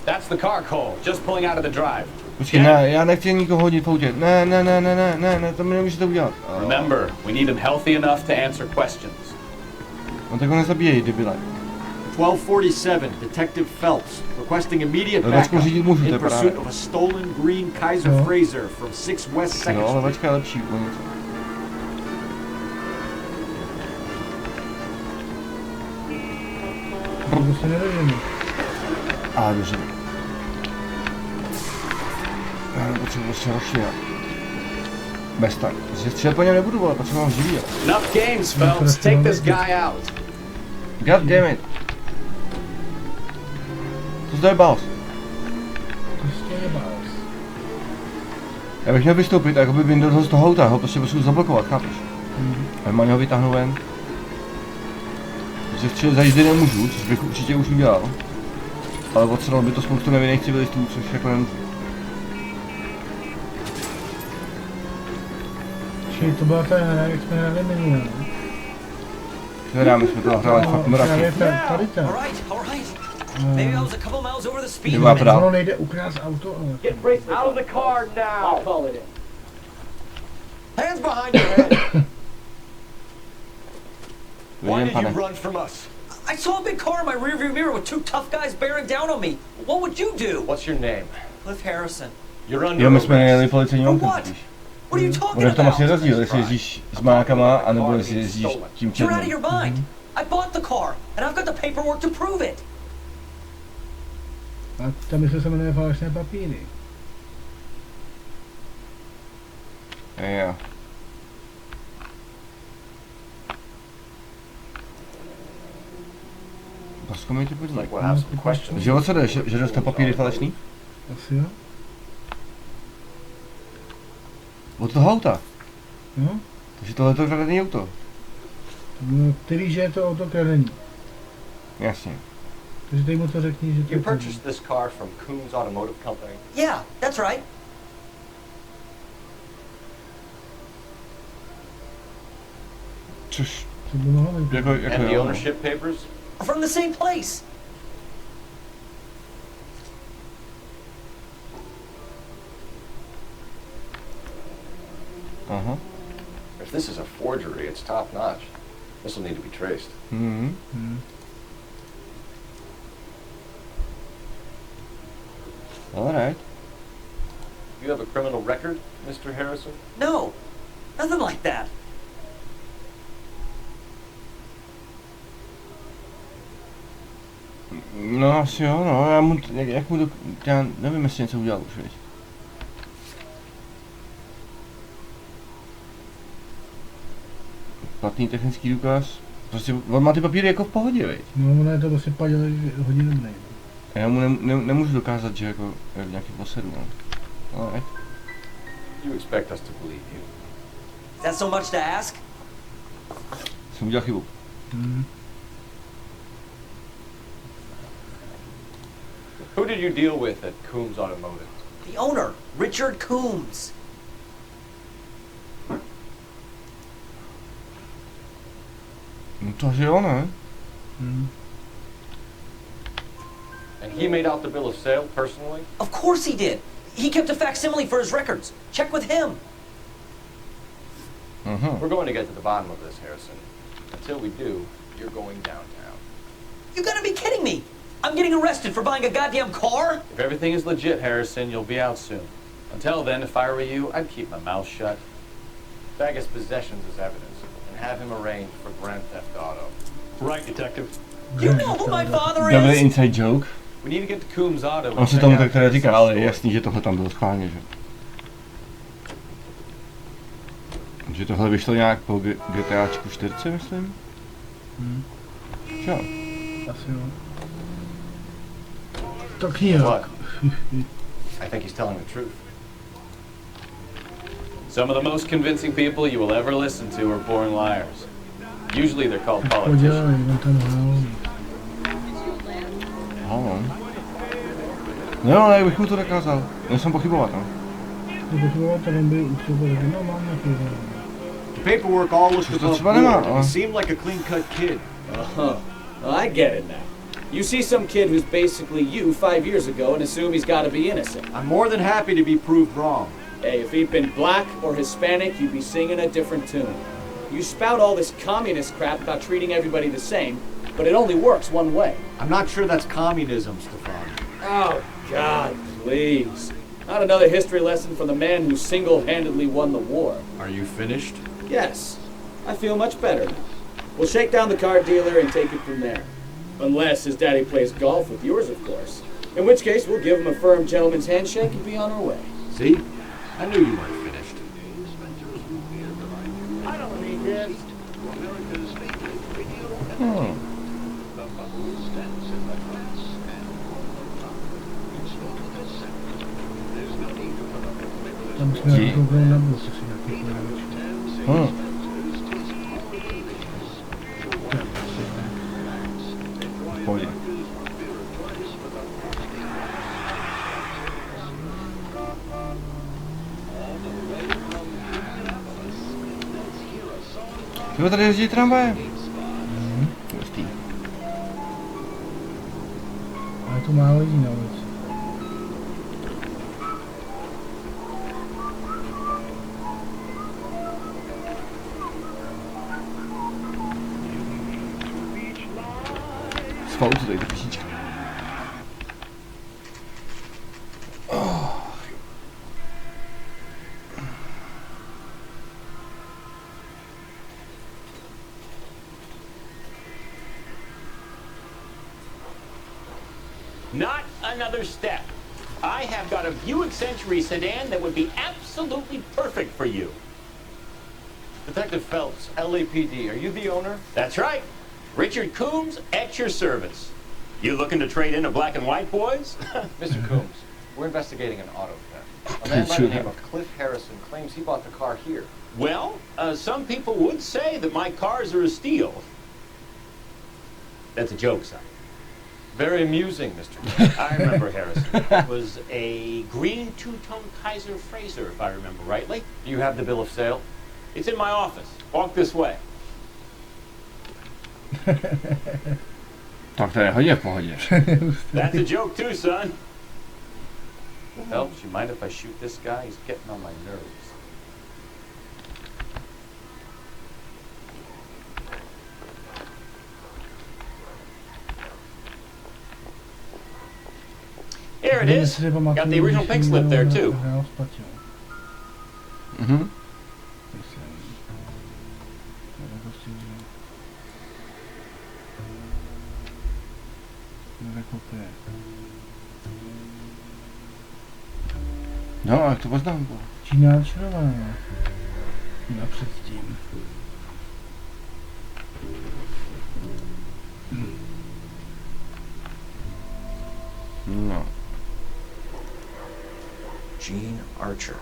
That's the car, Cole. Just pulling out of the drive. Počkej, ne, já nechci nikoho hodit v autě. Ne, to mi nemůžete udělat. Remember, we need him healthy enough to answer questions. No tak ho nezabíjej, debile. 1247, Detective Phelps, requesting immediate backup in pursuit of a stolen green Kaiser Frazer from 6 West 2nd No, ale Street. vačka je lepší, o něco. To se nedožíme. A dobře. Já nepotřebuji prostě rozšívat. Bez tak. Střílet po něm nebudu, ale potřebuji ho živý. Enough games, Phelps. Take this guy out. God damn it. To je baus. Já bych měl vystoupit a jakoby vyndat z toho auta, ho prostě musím zablokovat, chápeš? Normálně ho vytáhnu ven. Protože střílet za jízdy nemůžu, což bych určitě už udělal. Ale odstřelil by to spoustu nevinných civilistů, což jako nemůžu. Čili to byla ta hra, jak jsme hráli minulé, ne? Hra, my jsme to hráli fakt mraky. Tady ta. Nemá práv. Ono nejde ukrást auto, ale... Get Brace out of the car now! I'll call it in. Hands behind your head! Why did you run from us? I saw a big car in my rearview mirror with two tough guys bearing down on me. What would you do? What's your name? Cliff Harrison. You're under Jo, my jsme arrest. nejeli policejní autem, What? totiž. What are you talking Bude v tom about? asi rozdíl, jestli jezdíš s mákama, anebo jestli jezdíš tím You're out of černým. your mind. I bought the car, and I've got the paperwork to prove it. A tam se jmenuje falešné papíry. Jo. Pasko ti podívej. Že o co jde? Že dostal papíry falešný? Asi jo. Od toho auta? Jo. Takže tohle je to kradený auto. No, ty víš, že je to auto kradený. Jasně. Takže teď mu to řekni, že to You je kradený. purchased this car from Coombs Automotive Company? Yeah, that's right. Což... To by mohlo být. Jako And the jo, ownership papers? From the same place. Aha. If this is a forgery, it's top notch. This will need to be traced. Alright. You have a criminal record, Mr. Harrison? No, nothing like that. No asi jo, no, já mu, jak mu já nevím, jestli něco udělal už, víš. Platný technický důkaz. Prostě on má ty papíry jako v pohodě, viď? No, ono je to prostě padělej hodně dobrý. Já mu nemůžu dokázat, že jako je v nějakém posedu, no. Alright. You expect us to believe you. Is that so much to ask? Jsem udělal chybu. Who did you deal with at Coombs Automotive? The owner, Richard Coombs. No to asi jo, ne? And he made out the bill of sale personally? Of course he did. He kept a facsimile for his records. Check with him. We're going to get to the bottom of this, Harrison. Until we do, you're going downtown. You gotta be kidding me! I'm getting arrested for buying a goddamn car? If everything is legit, Harrison, you'll be out soon. Until then, if I were you, I'd keep my mouth shut. Bag his possessions as evidence, and have him arraigned for grand theft auto. Right, detective. You know who my father is? Dobrý inside joke. We need to get to Coombs Auto. On se tomu tak teda říká, ale je jasný, že tohle tam bylo schválně, že? Že tohle vyšlo nějak po GTAčku 4, myslím? Jo. Asi jo. Tak nějak. I think he's telling the truth. Some of the most convincing people you will ever listen to are born liars. Usually they're called politicians. No, ale jak bych mu to dokázal? Nesem pochybovat, no. The paperwork all looked above board. He seemed like a clean-cut kid. I get it now. You see some kid who's basically you 5 years ago and assume he's got to be innocent. I'm more than happy to be proved wrong. Hey, if he'd been black or Hispanic, you'd be singing a different tune. You spout all this communist crap about treating everybody the same, but it only works one way. I'm not sure that's communism, Stefan. Oh, God, please. Not another history lesson from the man who single-handedly won the war. Are you finished? Yes. I feel much better now. We'll shake down the car dealer and take it from there. Unless his daddy plays golf with yours, of course. In which case, we'll give him a firm gentleman's handshake and be on our way. See? I knew you weren't finished. I don't need this. Pojď. Jo, tady jezdí tramvaje. Hustý. Ale tu málo lidí na ulici. Spolu tady ta písnička. Not another step. I have got a Buick Century sedan that would be absolutely perfect for you. Detective Phelps, LAPD, are you the owner? That's right. Richard Coombs, at your service. You looking to trade in a black and white, boys? Mr. Coombs, we're investigating an auto theft. A man by the name of Cliff Harrison claims he bought the car here. Well, some people would say that my cars are a steal. That's a joke, son. Very amusing, Mr. Coombs. I remember Harrison. It was a green two-tone Kaiser Frazer, if I remember rightly. Do you have the bill of sale? It's in my office. Walk this way. Tak to je hodně v pohodě. That's a joke too, son. Phelps, you mind if I shoot this guy? He's getting on my nerves. Here it is. Got the original pink slip there too. Mhm. No, jak to poznám? Čína červená. No předtím. No. Gene Archer.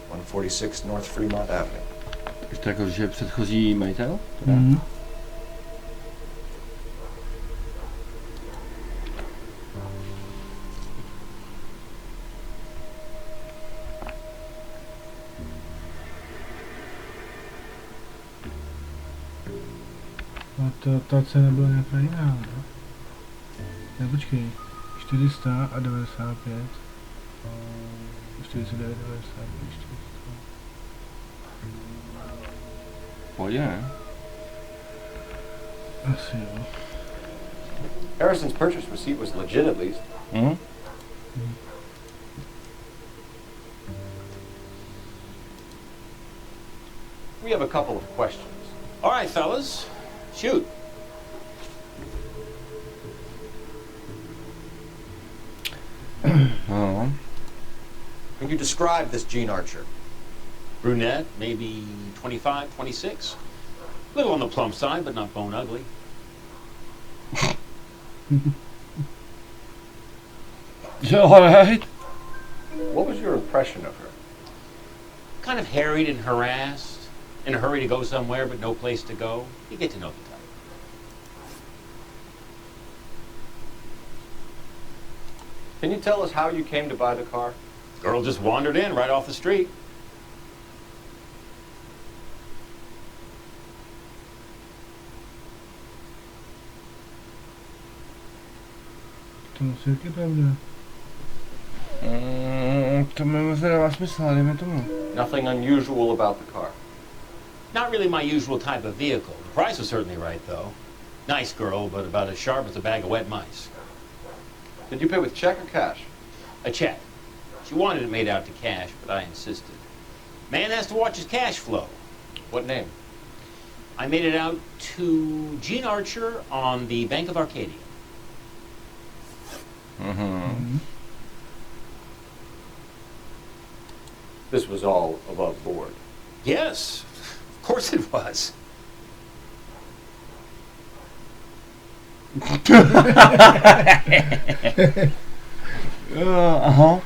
146 North Fremont Avenue. Je to jako, že předchozí majitel? Mhm. A ta cena byla nějaká jiná, no? Ne, počkej. 400 a 95. 49, 95, 400. Pojď, ne? Asi jo. Harrison's purchase receipt was legit at least. Mhm. We have a couple of questions. All right, fellas. Shoot. No. Can you describe this Gene Archer? Brunette, maybe 25, 26. Little on the plump side, but not bone ugly. You alright? What was your impression of her? Kind of harried and harassed. In a hurry to go somewhere, but no place to go. You get to know the type. Can you tell us how you came to buy the car? Girl just wandered in right off the street. To musí taky pravda. To mi moc nedává smysl, ale dejme tomu. Nothing unusual about the car. Not really my usual type of vehicle. The price was certainly right, though. Nice girl, but about as sharp as a bag of wet mice. Did you pay with check or cash? A check. She wanted it made out to cash, but I insisted. Man has to watch his cash flow. What name? I made it out to Gene Archer on the Bank of Arcadia. Mhm. This was all above board. Yes, of course it was. Aha.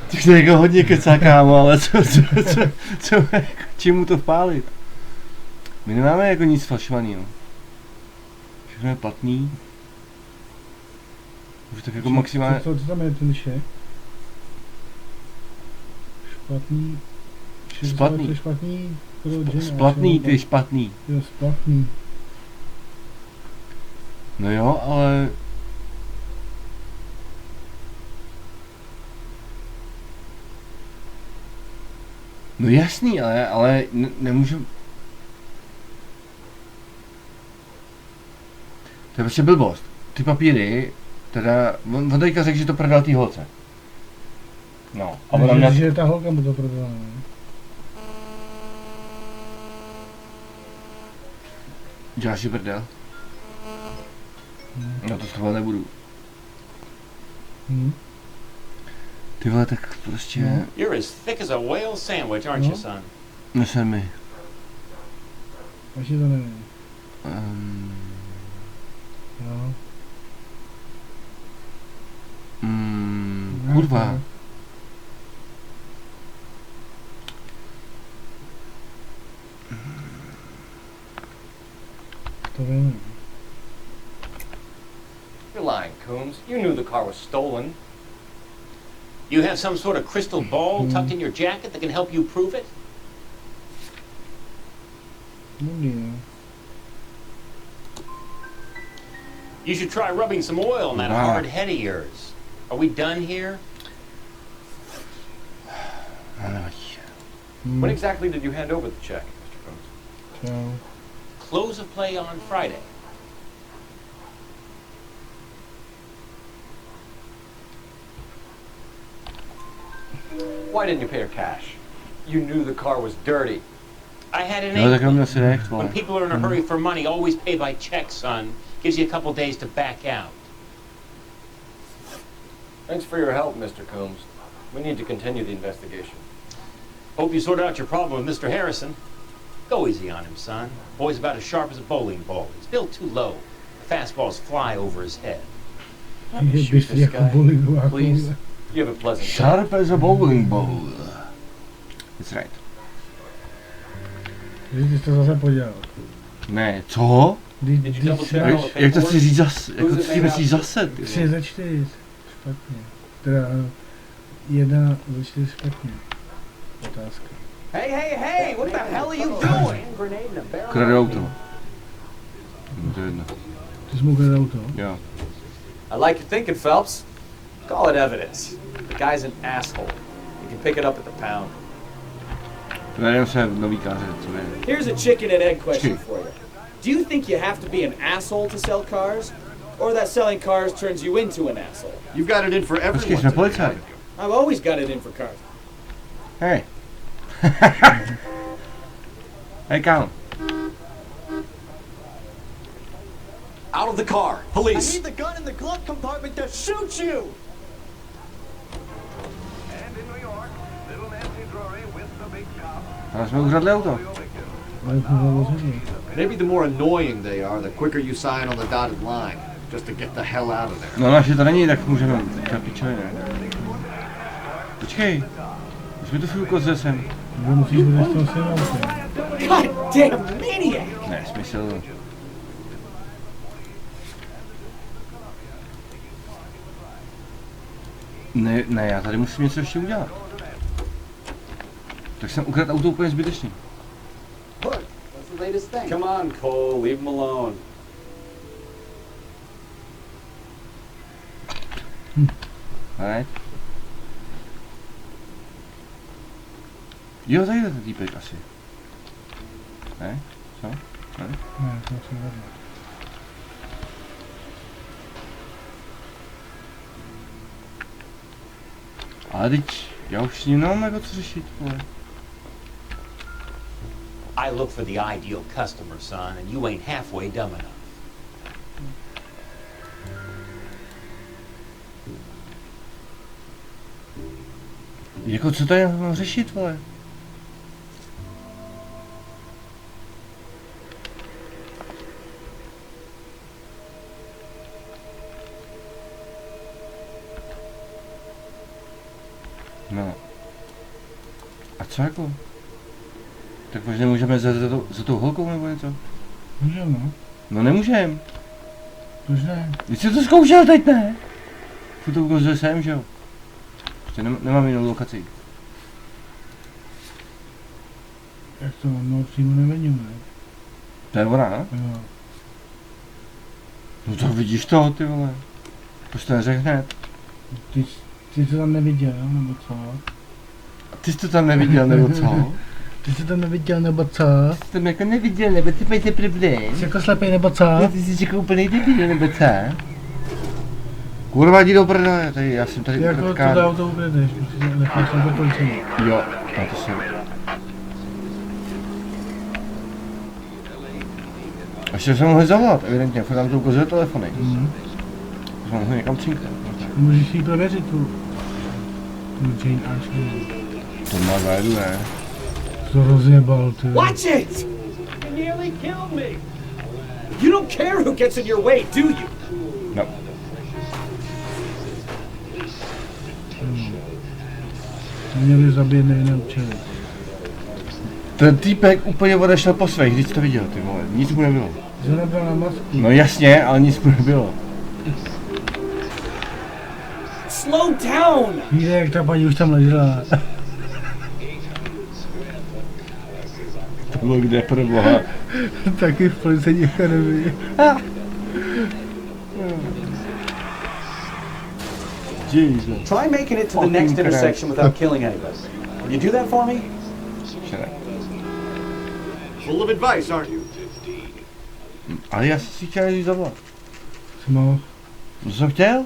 Ty jsi jako hodně kecá, kámo, ale co jako, čemu to vpálit? My nemáme jako nic falšovaného. Všechno je platný. Už tak jako maximálně... Co tam je ten šek? Špatný... Splatný. Špatný... Splatný, ty špatný. Jo, splatný. No jo, ale... No jasný, ale nemůžu... To je prostě blbost. Ty papíry, teda, on teďka řekl, že to prodal tý holce. No, a ona měla... Že ta holka mu to prodala, ne? Děláš si prdel? No to s tohle nebudu. Ty vole, tak prostě... You're as thick as a whale sandwich, aren't you, son? Neser mi. Ještě to nevím. Jo. Kurva. To vím. You're lying, Coombs. You knew the car was stolen. You have some sort of crystal ball tucked in your jacket that can help you prove it? You should try rubbing some oil on that hard head of yours. Are we done here? When exactly did you hand over the check, Mr. Coombs? Close of play on Friday. Why didn't you pay her cash? You knew the car was dirty. I had an No, tak inkling. se nechť, When people are in a hurry for money, always pay by check, son. Gives you a couple days to back out. Thanks for your help, Mr. Coombs. We need to continue the investigation. Hope you sort out your problem with Mr. Harrison. Go easy on him, son. Boy's about as sharp as a bowling ball. He's built too low. Fastballs fly over his head. Let me shoot this guy, please. You have a pleasant day. Sharp as a bowling ball. That's right. Ty jsi to zase podělal. Ne, co? Jak to chci říct zase? Jak to chci myslíš zase? 3 ze 4. Špatně. Teda 1 ze 4 špatně. Otázka. Hey, what the hell are you doing? Krade auto. To je jedno. Ty jsi mu ukradl auto? Jo. I like your thinking, Phelps. Call it evidence. The guy's an asshole. You can pick it up at the pound. Nevím se nový káře, co je. Here's a chicken and egg question for you. Do you think you have to be an asshole to sell cars? Or that selling cars turns you into an asshole? You've got it in for everyone. Počkej, jsme policajti. I've always got it in for cars. Hej. Hej, kámo. Out of the car, police. I need the gun in the glove compartment to shoot you. Ale jsme ukradli auto. Maybe the more annoying they are, the quicker you sign on the dotted line, just to get the hell out of there. No naše to není, tak můžeme teďka pičově, ne? Počkej. Už mi to chvilku sem. Musíš být z toho svým autem. God damn maniac! Ne, smysl. Ne, já tady musím něco ještě udělat. Tak jsem ukradl auto úplně zbytečný. Come on, Cole, leave him alone. Alright. Jo, tady je ten týpek asi. Ne? Co? Ne? Ne, to jsem vedle. Ale teď, já už s ním nemám jako co řešit, vole. I look for the ideal customer, son, and you ain't halfway dumb enough. Jako co tady mám řešit, vole? No. A co jako? Tak možná nemůžeme za tou holkou nebo něco? Můžeme, no. No nemůžem. Proč ne? Když jsi to zkoušel, teď ne. Furt to ukazuje sem, že jo? Prostě nemám jinou lokaci. Jak to, no přímo nevidím, ne? To je ona, ne? Jo. No to vidíš to, ty vole. Proč to neřekl hned? Ty jsi to tam neviděl, nebo co? Ty jsi to tam neviděl, nebo co? Ty jsi to tam neviděl, nebo co? Ty jsi to jako neviděl, nebo ty máte problém? Jsi jako slepej, nebo co? Ty jsi jako úplnej debil, nebo co? Kurva, jdi do prdele, tady, já jsem tady jako ukradl to auto ukradneš, musíš nechat jsem to policii. Jo, no to jsem. Ještě jsem mohl zavolat, evidentně, furt tam to ukazuje telefony. To jsem mohl někam cinknout. Můžeš si prověřit tu Jane Archer. To má zájedu, ne? To rozjebal, ty. Watch it! You nearly killed me! You don't care who gets in your way, do you? No. Měli zabít nevinného člověka. Ten týpek úplně odešel po svých, když jsi to viděl, ty vole, nic mu nebylo. Že nebral na masku. No jasně, ale nic mu nebylo. Slow down! Víte, jak ta paní už tam ležela. To bylo kde, pro boha. Taky v policejní akademii. Jesus. Try making it to the next intersection without killing anybody. Can you do that for me? Shut up. Full of advice, aren't you? Ale já si chtěl jít zavolat. Co mohl? Co jsem chtěl?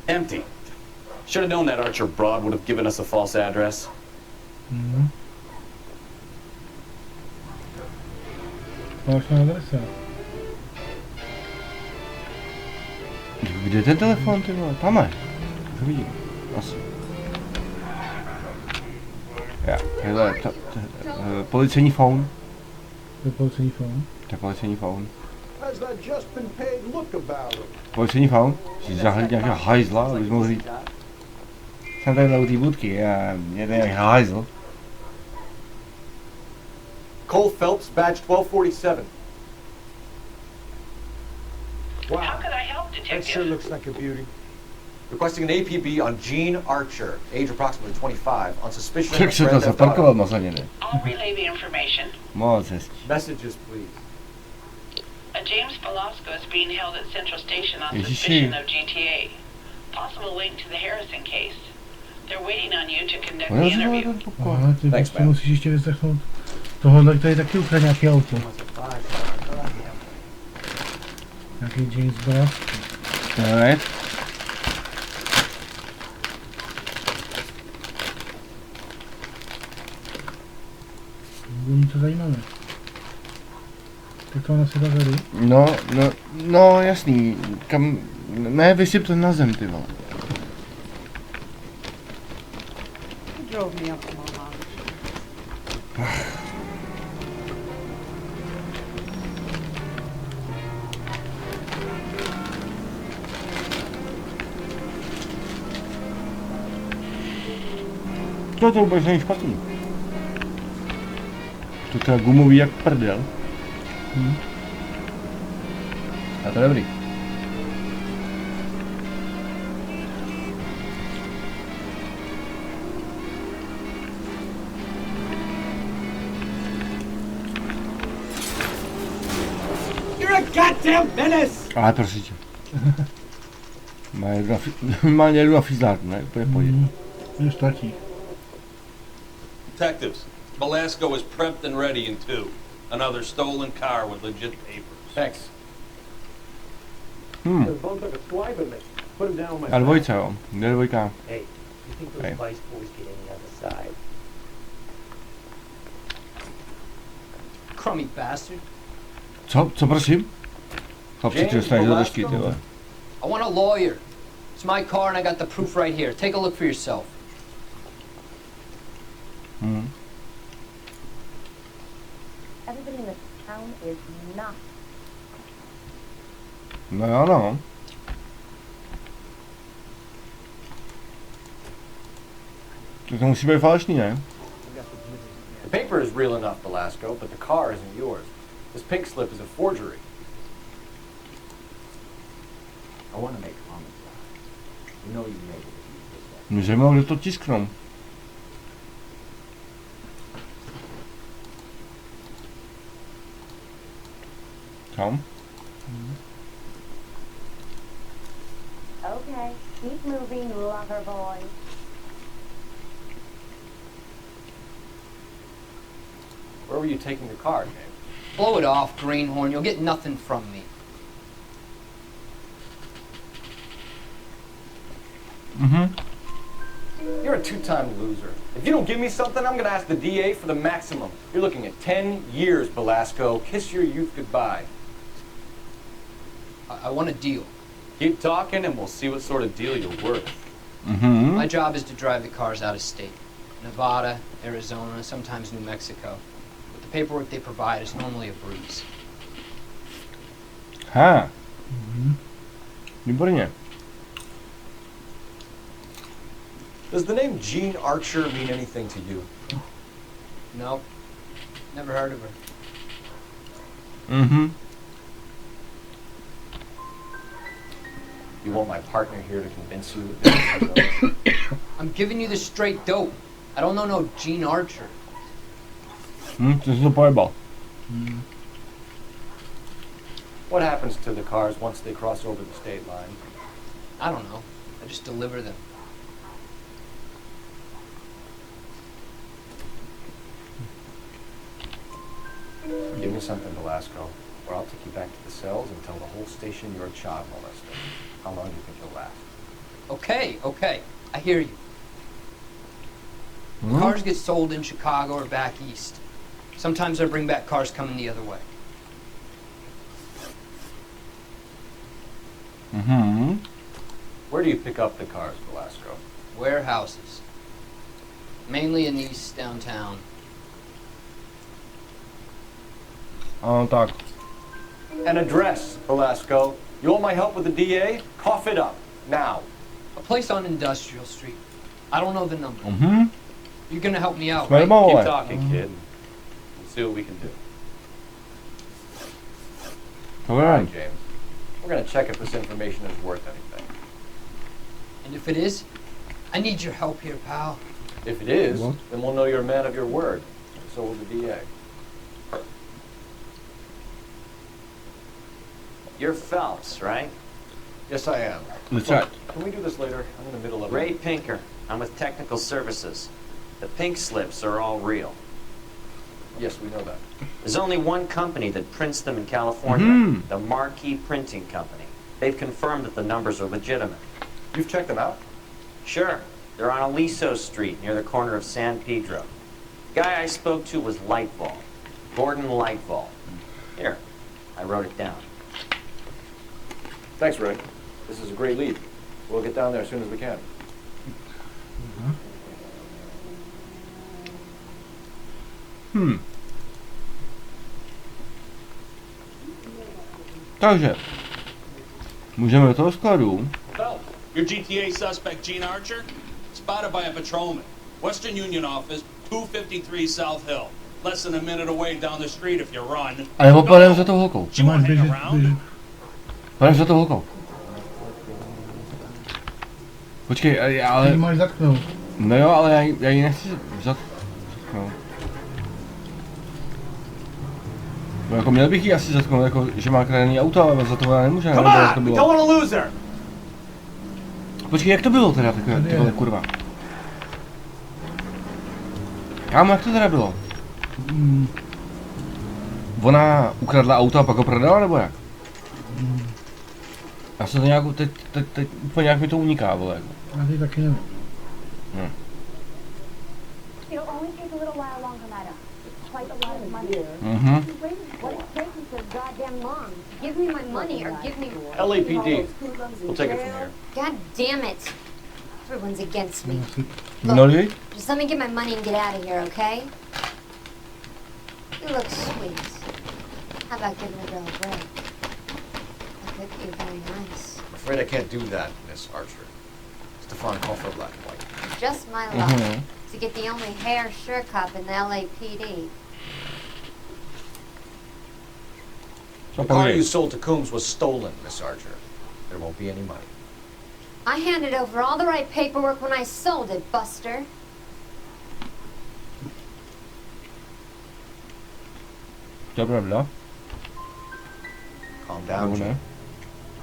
Empty. Should have known that Archer broad would have given us a false address. Falešná adresa. Kde je ten telefon, ty vole? Tam je. To vidím. Asi. Já, hele, policejní phone. To je policejní phone? To je policejní phone. Has that just been paid? Look about it. Policejní phone? Jsi zahlít nějakého hajzla, abys mohl říct. Jsem tady u té budky a je tady nějaký hajzl. Cole Phelps, badge 1247. Wow. How could I help, Detective? That sure looks like a beauty. Requesting an APB on Gene Archer, age approximately 25, on suspicion of Jak se to grand theft zaparkoval auto. mazaněný? I'll relay the information. Moc hezký. Messages, please. A James Velasco is being held at Central Station on Ježiši. suspicion of GTA. Possible link to the Harrison case. They're waiting on you to conduct the interview. Aha, ty prostě musíš ještě vyslechnout tohohle, který taky ukradl nějaký auto. Nějaký James Bond. Alright. Bude to zajímavé. Tak to ona si tady. No, jasný. Kam... Ne, vysyp to na zem, ty vole. Drove me up to Mama. To vůbec není špatný. To teda gumový jak prdel. A to je dobrý. You're a goddamn menace! Ale prosím tě. Má jedu na fizárku, ne? Úplně pohodě. Už stačí. Detectives, Belasco is prepped and ready in 2. Another stolen car with legit papers. Thanks. A dvojce, jo. Kde je dvojka? Hey, you think those vice boys get any other side? Crummy bastard. Co prosím? Chlapci, ty dostaneš do držky, ty vole. I want a lawyer. It's my car and I got the proof right here. Take a look for yourself. Everybody in this town is not. No jo, no. To musí být falešný, ne? The paper is real enough, Belasco, but the car isn't yours. This pink slip is a forgery. I want to make homicide. You know you made it. Mě zajímalo, kde to tisknou. Tam? Okay, keep moving, lover boy. Where were you taking the car, James? Blow it off, greenhorn. You'll get nothing from me. You're a two-time loser. If you don't give me something, I'm gonna ask the DA for the maximum. You're looking at 10 years, Belasco. Kiss your youth goodbye. I want a deal. Keep talking and we'll see what sort of deal you're worth. My job is to drive the cars out of state. Nevada, Arizona, sometimes New Mexico. But the paperwork they provide is normally a breeze. Ha. Výborně. Does the name Jean Archer mean anything to you? No. Never heard of her. You want my partner here to convince you? I'm giving you the straight dope. I don't know no Jean Archer. Ty jsi to pojebal. What happens to the cars once they cross over the state line? I don't know. I just deliver them. Give me something, Belasco, or I'll take you back to the cells and tell the whole station you're a child molester. How long do you think you'll last? Okay. I hear you. Cars get sold in Chicago or back east. Sometimes I bring back cars coming the other way. Where do you pick up the cars, Belasco? Warehouses. Mainly in East downtown. Tak. An address, Belasco. You want my help with the DA? Cough it up. Now. A place on Industrial Street. I don't know the number. You're gonna help me out, Right? right? Keep talking, kid. We'll see what we can do. All right, James. We're gonna check if this information is worth anything. And if it is, I need your help here, pal. If it is, then we'll know you're a man of your word. So will the DA. You're Phelps, right? Yes, I am. That's right. Can we do this later? I'm in the middle of Ray Pinker. I'm with technical services. The pink slips are all real. Yes, we know that. There's only one company that prints them in California, the Marquee Printing Company. They've confirmed that the numbers are legitimate. You've checked them out? Sure. They're on Aliso Street, near the corner of San Pedro. The guy I spoke to was Lightball. Gordon Lightball. Here, I wrote it down. Thanks, Ray. This is a great lead. We'll get down there as soon as we can. Takže, můžeme do toho skladu. Well, your GTA suspect Gene Archer, spotted by a patrolman. Western Union office, 253 South Hill. Less than a minute away down the street if you run. A nebo padem za tou holkou. Around? Padem za tou holkou. Počkej, ale... Ty máš zatknout. No jo, ale já ji nechci zatknout. No jako měl bych ji asi zatknout, jako že má kradený auto, ale za to nemůže, nebo jak to bylo. Počkej, jak to bylo teda, ty vole, kurva. Kámo, jak to teda bylo? Ona ukradla auto a pak ho prodala, nebo jak? Já se to nějak, teď úplně nějak mi to uniká, vole, jako. Já ty taky nevím. It'll only take a little while longer, madam. It's quite a lot of money. What it takes is so goddamn long. Give me my money or give me... LAPD. We'll take it from here. God damn it. Everyone's against me. No, Just let me get my money and get out of here, okay? You look sweet. How about giving a girl a break? That could be very nice. I'm afraid I can't do that, Miss Archer. Stefan, call for black and white. Just my luck to get the only hair sure cop in the LAPD. The car you sold to Coombs was stolen, Miss Archer. There won't be any money. I handed over all the right paperwork when I sold it, Buster. Dobra. Calm down, Jim.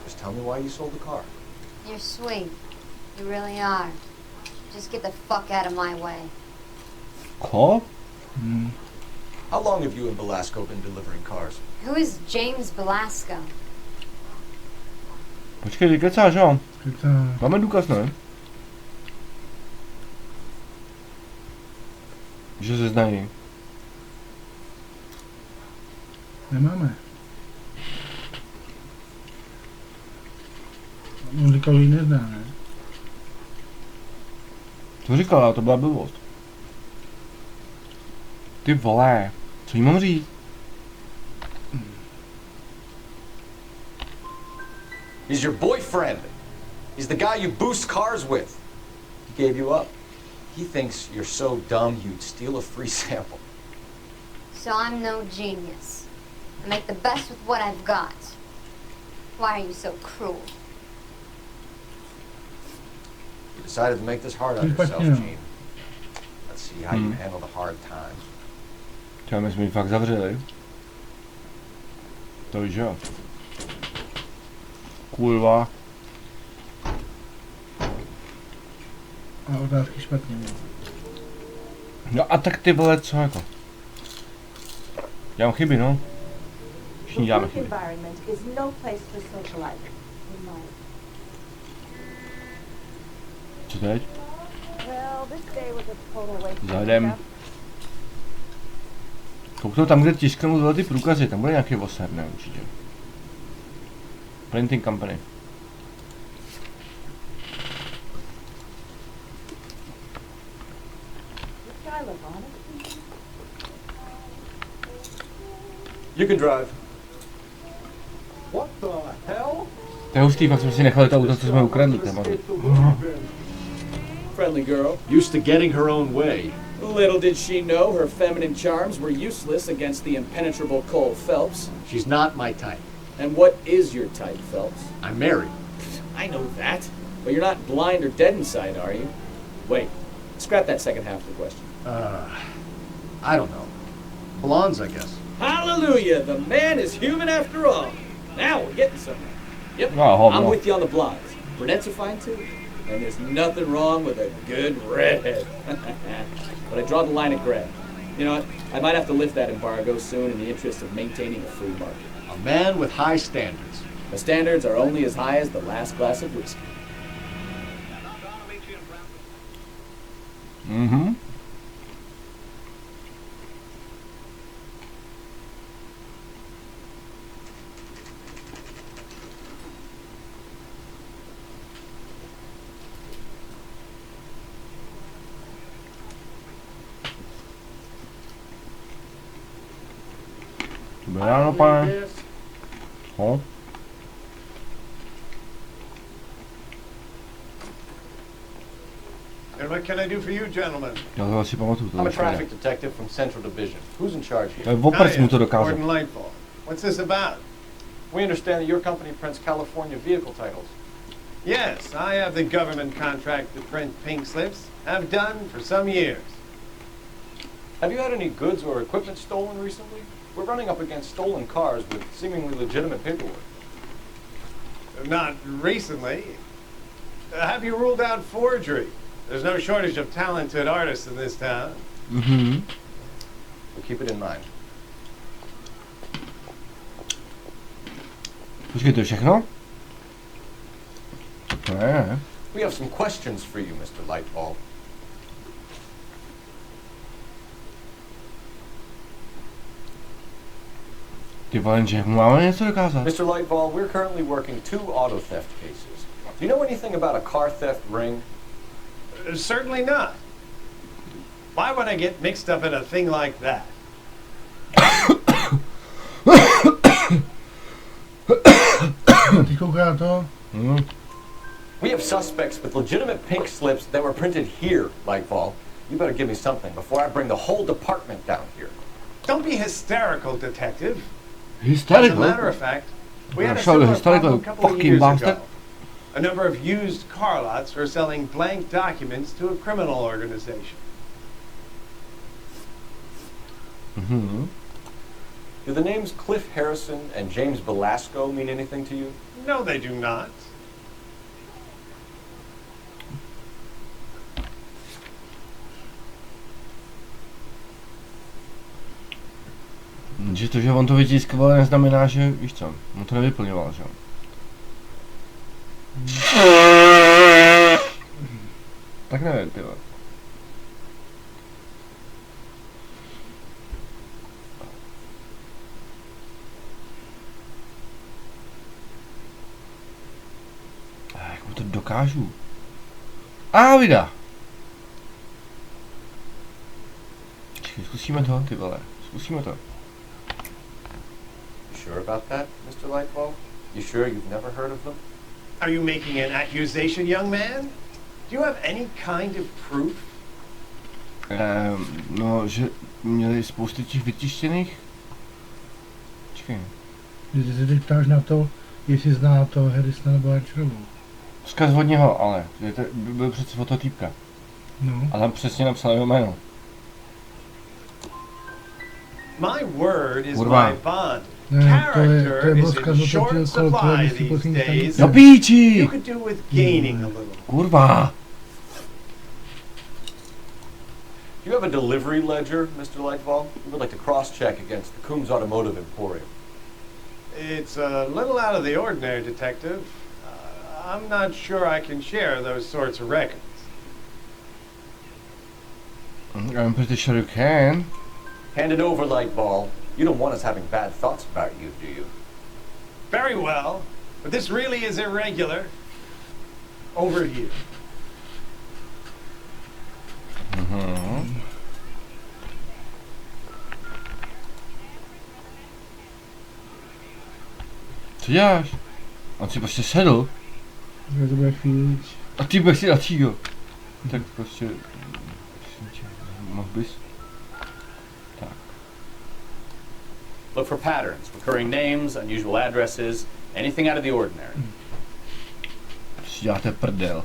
Just tell me why you sold the car. You're sweet. You really are. Just get the fuck out of my way. Car? How long have you and Belasco been delivering cars? Who is James Belasco? Počkej, ty kecáš, jo? Máme důkaz, ne? Že se znají. Nemáme. On říkal, že ji nezná, ne? To říkala, to byla blbost. Ty vole, co jí mám říct? He's your boyfriend. He's the guy you boost cars with. He gave you up. He thinks you're so dumb you'd steal a free sample. So I'm no genius. I make the best with what I've got. Why are you so cruel? You decided to make this hard on yourself, Gene. Let's see how you handle the hard times. Třeba my jsme ji fakt zavřeli. To víš, jo. Kurva. A otázky špatně. No a tak ty vole, co jako? Dělám chyby, no. Všichni děláme chyby. Co teď? Zajdem. Kouknu tam, kde tisknou tyhle ty průkazy, tam bude nějaký voser, ne, určitě. Printing company. You can drive. What the hell? To je hustý, fakt jsme si nechali to auto, co jsme ukradli, Friendly girl. Used to getting her own way. Little did she know her feminine charms were useless against the impenetrable Cole Phelps. She's not my type. And what is your type, Phelps? I'm married. I know that. But you're not blind or dead inside, are you? Wait. Scrap that second half of the question. I don't know. Blondes, I guess. Hallelujah! The man is human after all. Now we're getting somewhere. Yep, Oh, I'm with you on the blondes. Brunettes are fine too. And there's nothing wrong with a good redhead. But I draw the line at gray. You know what? I might have to lift that embargo soon in the interest of maintaining a free market. A man with high standards. The standards are only as high as the last glass of whiskey. Mhm. Dobré ráno, pane. No. And what can I do for you, gentlemen? Já to asi pamatuju. I'm a traffic detective from Central Division. Who's in charge here? Opravdu mu to dokázal. Gordon Lightfall. What's this about? We understand that your company prints California vehicle titles. Yes, I have the government contract to print pink slips. Have done for some years. Have you had any goods or equipment stolen recently? We're running up against stolen cars with seemingly legitimate paperwork. Not recently. Have you ruled out forgery? There's no shortage of talented artists in this town. Mhm. We'll keep it in mind. Počkej, to je všechno? Ne. We have some questions for you, Mr. Lightfall. Ty vole, že mu máme něco dokázat? Mr. Lightfall, we're currently working 2 auto theft cases. Do you know anything about a car theft ring? Certainly not. Why would I get mixed up in a thing like that? Ty kouká to? We have suspects with legitimate pink slips that were printed here, Lightfall. You better give me something before I bring the whole department down here. Don't be hysterical, detective. Hysterical? As a matter of fact, we had a Show the similar hysterical problem a couple of fucking years bastard. ago. A number of used car lots for selling blank documents to a criminal organization. Mhm. Do the names Cliff Harrison and James Velasco mean anything to you? No, they do not. Že to, že on to vytiskoval, neznamená, že, víš co, on to nevyplňoval, že jo. Tak nevím, ty vole. Jak mu to dokážu? Vida! Zkusíme to, ty vole, zkusíme to. Sure about that, Mr. Lightfall? You sure you've never heard of them? Are you making an accusation, young man? Do you have any kind of proof? No, že měli spousty těch vytištěných. Počkej. Když se teď ptáš na to, jestli zná to Harrisona nebo Archerovou. Vzkaz od něho, ale to byl přece od toho týpka. No. A tam přesně napsal jeho jméno. My word is Kurva. my bond. Ne, to je Character is vzkaz in od short toho supply kolektivu these days. No píči! You could do with gaining a little. Kurva! Do you have a delivery ledger, Mr. Lightfall? We would like to cross-check against the Coombs Automotive Emporium. It's a little out of the ordinary, Detective. I'm not sure I can share those sorts of records. I'm pretty sure you can. Hand it over, Lightfall. You don't want us having bad thoughts about you, do you? Very well, but this really is irregular. Over here. Mhm. Co děláš? On si prostě sedl. Já to bude chvíli. A ty bych si na tího. Tak prostě... Mohl bys? Tak. Look for patterns, recurring names, unusual addresses, anything out of the ordinary. Si děláte prdel.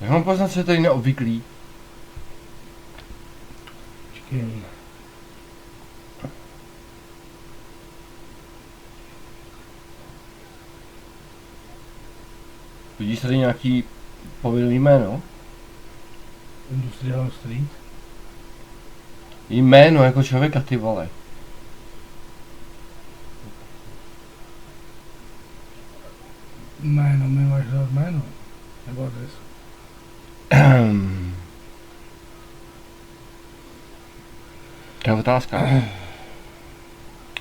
Jak mám poznat, co je tady neobvyklý? Počkej. Vidíš tady nějaký povinný jméno? Industrial Street? Jméno jako člověka, ty vole. Jméno, mi máš dát jméno? Nebo adresu? To je otázka.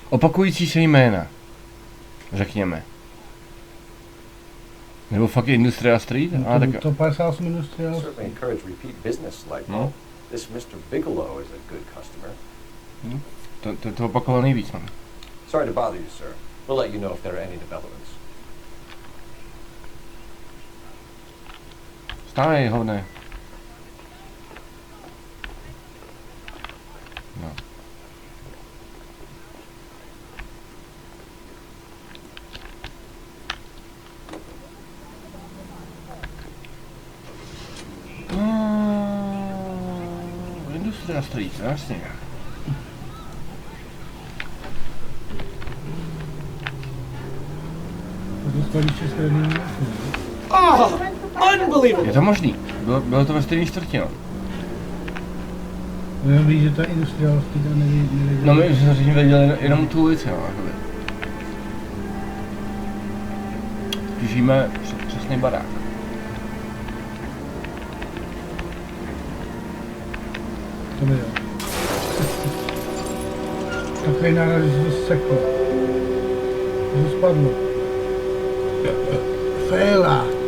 Opakující se jména. Řekněme. Nebo fakt Industrial Street? No to 58 Industrial Street. Certainly encourage repeat business like this Mr. Bigelow is a good customer. To opakoval nejvíc, man. Sorry to bother you, sir. We'll let you know if there are any developments. Stávej, hovne. No. Industrial Street, jasně. Oh, unbelievable! Je to možný. Bylo to ve stejné čtvrtě, no. Jenom víš, že to je Industrial Street a nevěděli. No my jsme zatím věděli jenom tu ulici, no, jakoby. Víme přesný barák. To by jo. Takový náraz, že to seklo. Že to spadlo. Fejla.